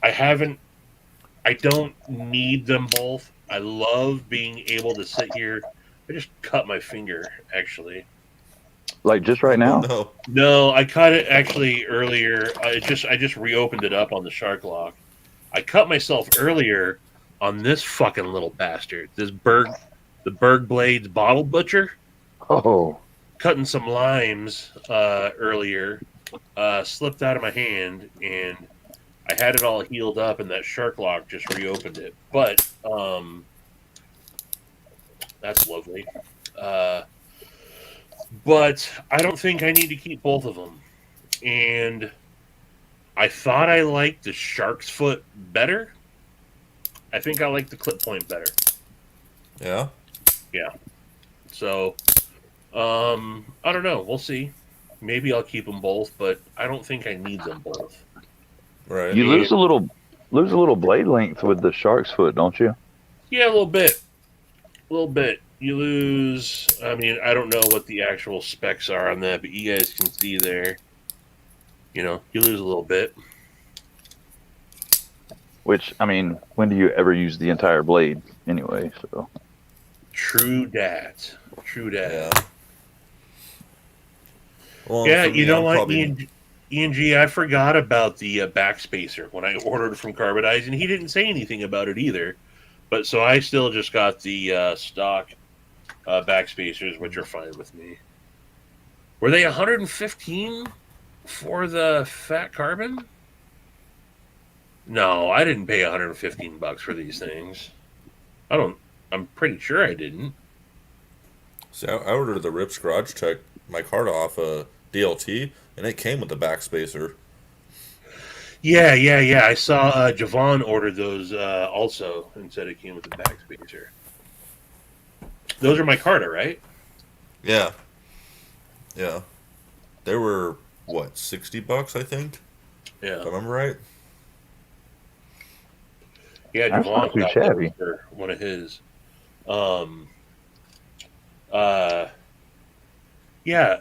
I don't need them both. I love being able to sit here. I just cut my finger, actually. like just right Oh, now. no. No, I cut it actually earlier. I just reopened it up on the shark lock. I cut myself earlier on this fucking little bastard. The Berg Blades Bottle Butcher. Oh, Cutting some limes earlier, slipped out of my hand, and I had it all healed up, and that shark lock just reopened it. But that's lovely. But I don't think I need to keep both of them. And I thought I liked the shark's foot better. I think I like the clip point better. Yeah. Yeah. So, I don't know. We'll see. Maybe I'll keep them both, but I don't think I need them both. Right. you lose a little blade length with the shark's foot, don't you? Yeah, a little bit. A little bit. You lose. I don't know what the actual specs are on that, but you guys can see there. You lose a little bit. Which, when do you ever use the entire blade anyway? So True dat. Yeah. Well, Yeah, for me, you know I'm what, probably- ENG, I forgot about the backspacer when I ordered from Carbonize, and he didn't say anything about it either. But so I still just got the stock backspacers, which are fine with me. Were they 115 for the fat carbon? No, I didn't pay $115 for these things. I'm pretty sure I didn't. See, I ordered the Rips Garage Tech my card off DLT, and it came with the backspacer. Yeah. I saw Javon ordered those also and said it came with the backspacer. Those are my Carta, right? Yeah. Yeah. They were, $60, I think? Yeah. If I remember right? Yeah, That's not Javon too got those shabby. for one of his. Uh, yeah,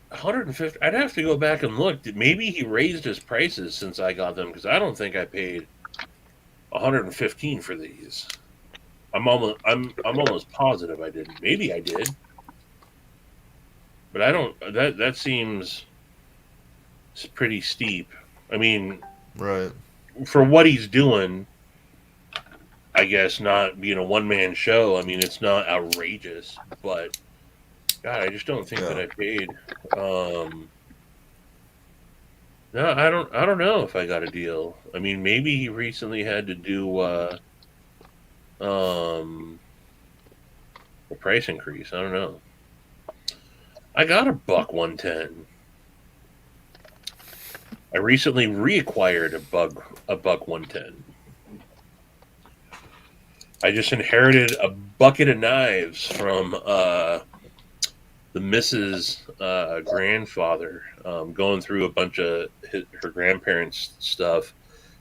150. I'd have to go back and look. Maybe he raised his prices since I got them because I don't think I paid 115 for these. I'm almost positive I didn't. Maybe I did, but I don't. That seems pretty steep. I mean, Right. for what he's doing, I guess not being a one man show. I mean, it's not outrageous, but God, I just don't think that Yeah. I paid. No, I don't. I don't know if I got a deal. I mean, maybe he recently had to do um, a price increase. I don't know. I got a buck 110. I recently reacquired a buck 110. I just inherited a bucket of knives from the Mrs. Grandfather, going through a bunch of her grandparents' stuff.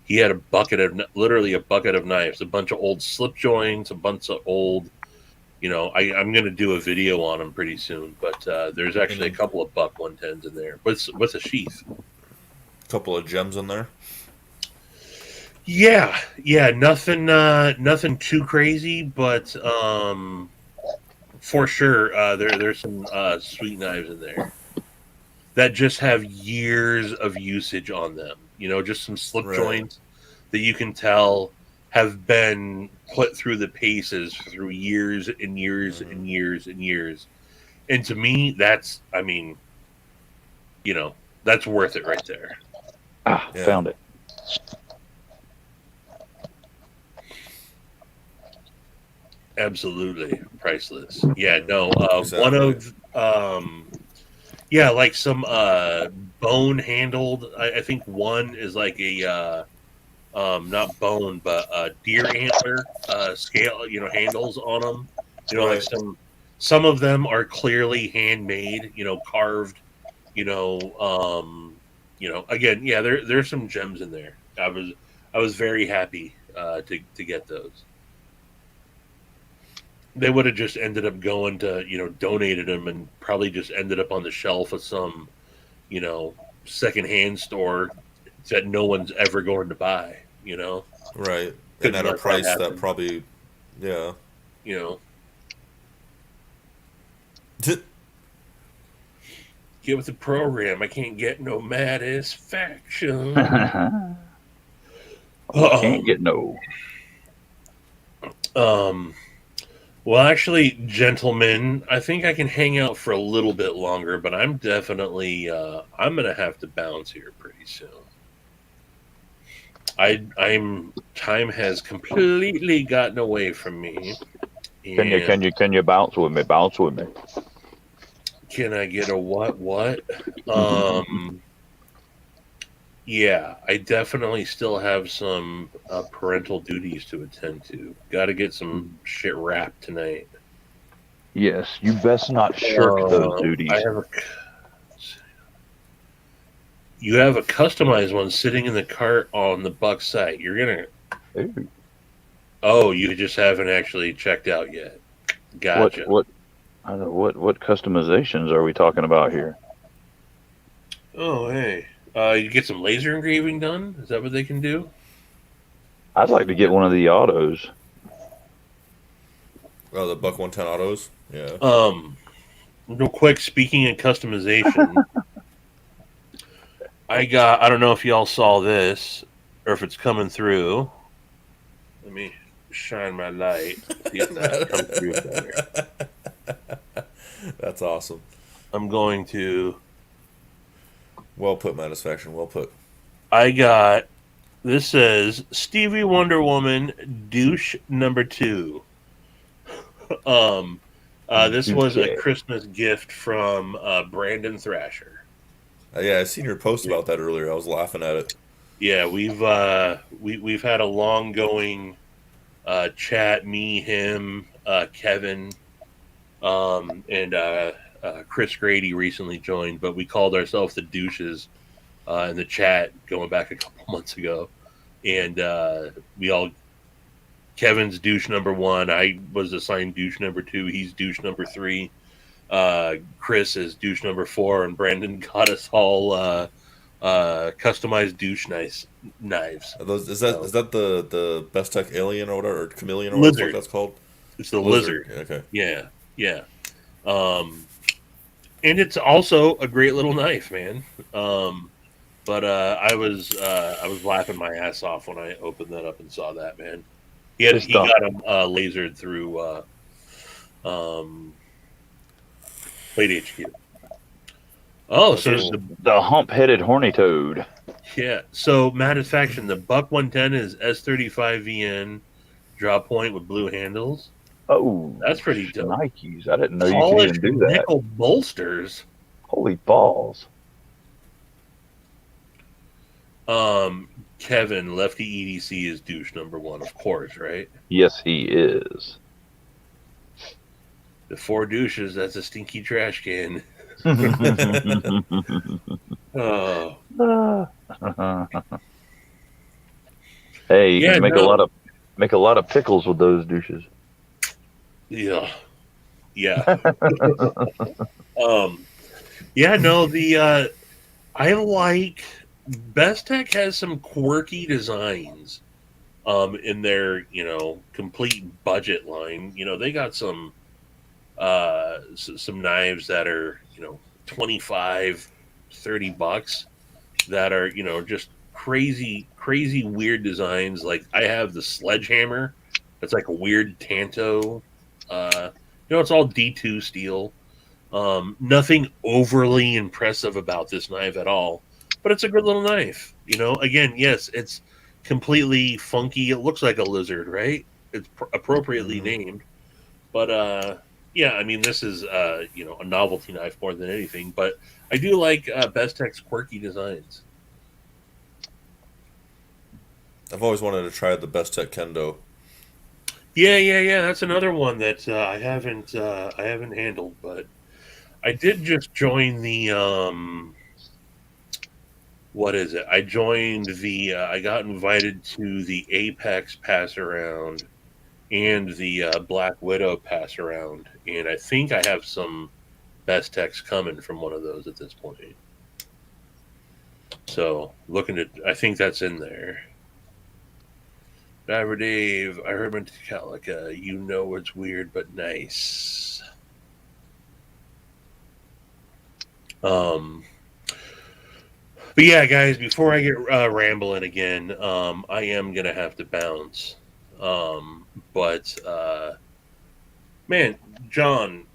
He had a bucket of literally a bucket of knives, a bunch of old slip joints, a bunch of old. I'm going to do a video on them pretty soon, but there's actually a Any couple of buck 110s in there. What's a sheath? couple of gems in there. Yeah, nothing too crazy, but for sure, there's some sweet knives in there that just have years of usage on them. Just some slip Right. joints that you can tell have been put through the paces through years and years Mm-hmm. and years and years. And to me, I mean, that's worth it right there. Ah, Yeah. found it. Absolutely priceless. Yeah, no, one Exactly. of yeah, like some bone handled. I think one is like a not bone, but deer antler scale. Handles on them. Like Right. some of them are clearly handmade. Carved. Again, yeah, there's some gems in there. I was very happy to get those. They would have just ended up going to donated them and probably just ended up on the shelf of some you know secondhand store that no one's ever going to buy. Right. And Couldn't at a let that price that happen. probably, yeah. you know Get with the program. I can't get no satisfaction. Can't um get no. um well, actually, gentlemen, I think I can hang out for a little bit longer, but I'm definitely I'm gonna have to bounce here pretty soon. I'm time has completely gotten away from me. Can you And can you can you bounce with me? Bounce with me. can I get a what? Um yeah, I definitely still have some parental duties to attend to. Got to get some shit wrapped tonight. Yes, you best not shirk those I duties. have a. You have a customized one sitting in the cart on the Buck site. You're gonna. Ooh. Oh, you just haven't actually checked out yet. What Gotcha. what I don't know, what customizations are we talking about here? Oh, hey. You get some laser engraving done? Is that what they can do? I'd like to get one of the autos. Oh, the Buck 110 autos. Yeah. Real quick, speaking of customization, I don't know if y'all saw this or if it's coming through. Let me shine my light, see if that comes through better. That's awesome. I'm going to. Well put, Satisfaction. Well put. I got. This says Stevie Wonder Woman douche number 2. This was a Douche. Christmas gift from Brandon Thrasher. Yeah, I seen your post about that earlier. I was laughing at it. Yeah, we've had a long going chat. Me, him, Kevin, and Chris Grady recently joined, but we called ourselves the douches in the chat going back a couple months ago, and we all Kevin's douche number 1. I was assigned douche number 2. He's douche number 3. Chris is douche number 4, and Brandon got us all customized douche knives. Is that the Best Tech Alien or whatever, or Chameleon or Lizard. what that's called? It's the lizard. Okay. Yeah. And it's also a great little knife, man. But I was laughing my ass off when I opened that up and saw that, man. He got him lasered through Plate HQ. Oh, so the hump-headed horny toad. Yeah. So Faction, the Buck 110 is S35VN drop point with blue handles. Oh, that's pretty dope. Nikes. I didn't know you could even do that. Nickel bolsters. Holy balls. Kevin, Lefty EDC is douche number 1, of course, right? Yes, he is. The 4 douches, that's a stinky trash can. Oh. Hey, you can make a lot of pickles with those douches. Yeah. I like Best Tech has some quirky designs in their, complete budget line. They got some knives that are, $25-$30 that are, just crazy weird designs. Like I have the sledgehammer. It's like a weird tanto. It's all D2 steel. Nothing overly impressive about this knife at all, but it's a good little knife. Again, yes, it's completely funky. It looks like a lizard, right? It's appropriately named, but this is a novelty knife more than anything. But I do like Best Tech's quirky designs. I've always wanted to try the Best Tech Kendo. Yeah. That's another one that I haven't handled, but I did just join the what is it? I joined the I got invited to the Apex pass around and the Black Widow pass around, and I think I have some Best Techs coming from one of those at this point. So I think that's in there. Diver Dave, I heard Metallica. It's weird but nice. But yeah, guys, before I get rambling again, I am gonna have to bounce. Man, John,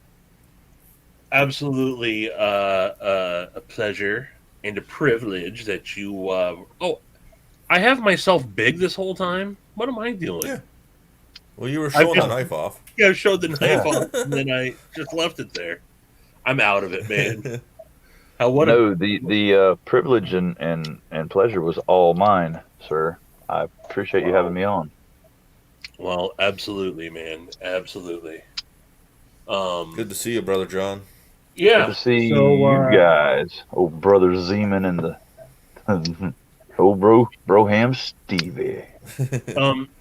absolutely a pleasure and a privilege that you. I have myself big this whole time. What am I doing? Yeah. Well, you were showing the knife off. Yeah, I showed the knife off, and then I just left it there. I'm out of it, man. The privilege and pleasure was all mine, sir. I appreciate you having me on. Well, absolutely, man. Absolutely. Good to see you, Brother John. Yeah. Good to see you guys. Old Brother Zeman and the old Broham Stevie.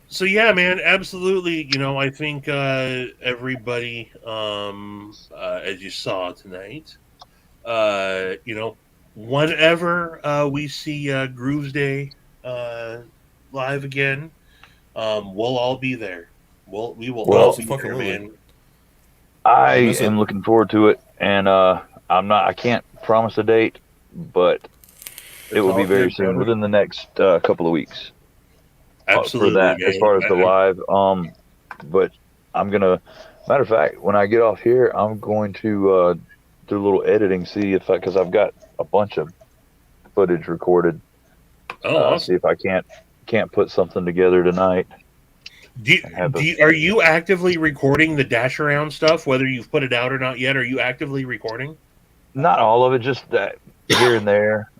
So yeah, man, absolutely. I think everybody, as you saw tonight, whenever we see Grooves Day live again, we'll all be there. We will all be there, man. I am looking forward to it, and I can't promise a date, but it will be very soon, within the next couple of weeks. Absolutely, for that, man. as far as the live. But I'm gonna. Matter of fact, when I get off here, I'm going to do a little editing, see if because I've got a bunch of footage recorded. Awesome. See if I can't put something together tonight. Are you actively recording the dash around stuff, whether you've put it out or not yet? Are you actively recording? Not all of it, just that here and there.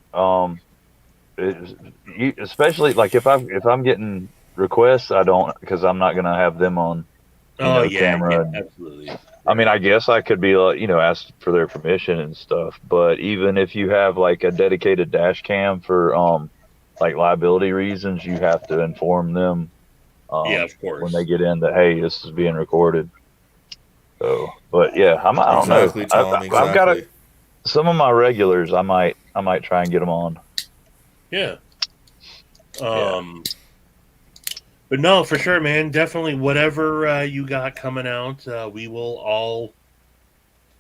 Especially like if I'm getting requests, I don't, because I'm not gonna have them on camera. Yeah, absolutely. I mean, I guess I could be ask for their permission and stuff, but even if you have like a dedicated dash cam for like liability reasons, you have to inform them Yeah, of course. When they get in that, hey, this is being recorded. So, but yeah, I don't Exactly, know. Tom. I've got Exactly. some of my regulars. I might try and get them on. Yeah. Yeah. But no, for sure, man. Definitely, whatever you got coming out, we will all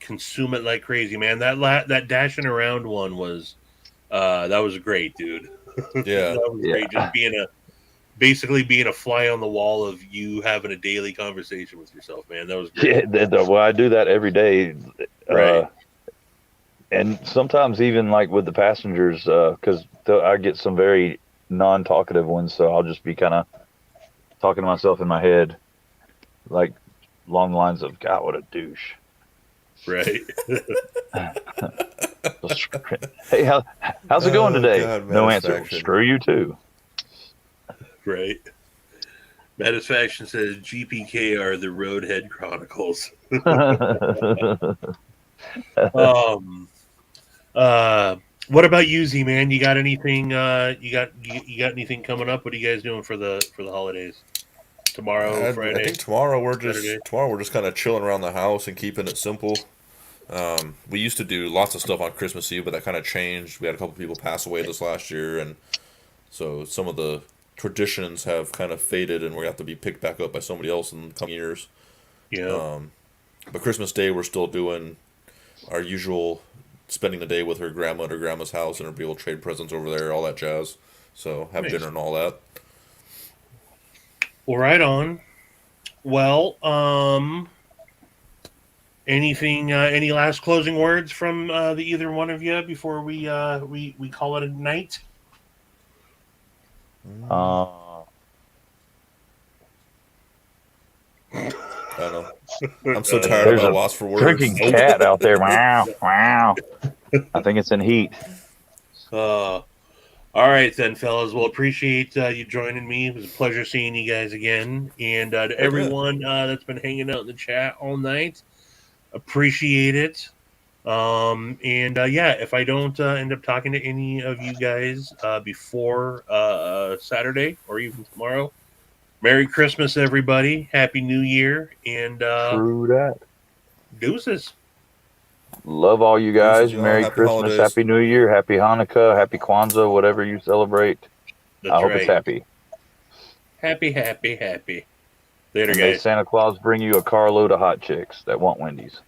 consume it like crazy, man. That dashing around one was that was great, dude. Yeah. That was great. Just basically being a fly on the wall of you having a daily conversation with yourself, man. That was great. Yeah, well, I do that every day. Right. And sometimes even like with the passengers, because I get some very non-talkative ones, so I'll just be kind of talking to myself in my head, like along the lines of, God, what a douche. Right. Hey, how's it going today? God, No answer. Matisfaction. Screw you too. Right. Matisfaction says GPK are the Roadhead Chronicles. What about you, Z man? You got anything? You got anything coming up? What are you guys doing for the holidays? Tomorrow, I Friday. think tomorrow we're Saturday? just kind of chilling around the house and keeping it simple. We used to do lots of stuff on Christmas Eve, but that kind of changed. We had a couple people pass away this last year, and so some of the traditions have kind of faded, and we have to be picked back up by somebody else in the coming years. Yeah. But Christmas Day, we're still doing our usual spending the day with her grandma at her grandma's house, and be able to trade presents over there, all that jazz. So have Nice. dinner and all that. Well, right on. Well, anything? Any last closing words from the either one of you before we call it a night? I don't know. I'm so tired. There's I'm at a a loss for words. freaking cat out there. Wow, wow. I think it's in heat. All right then, fellas. Well, appreciate you joining me. It was a pleasure seeing you guys again, and to everyone that's been hanging out in the chat all night, appreciate it. And yeah, if I don't end up talking to any of you guys before Saturday or even tomorrow, Merry Christmas, everybody. Happy New Year, and True that. deuces. Love all you guys. Deuces, y'all. Merry Happy Christmas, holidays. Happy New Year, Happy Hanukkah, Happy Kwanzaa, whatever you celebrate. That's I hope right. it's happy. Happy, happy, happy. Later, And may guys. Santa Claus bring you a carload of hot chicks that want Wendy's.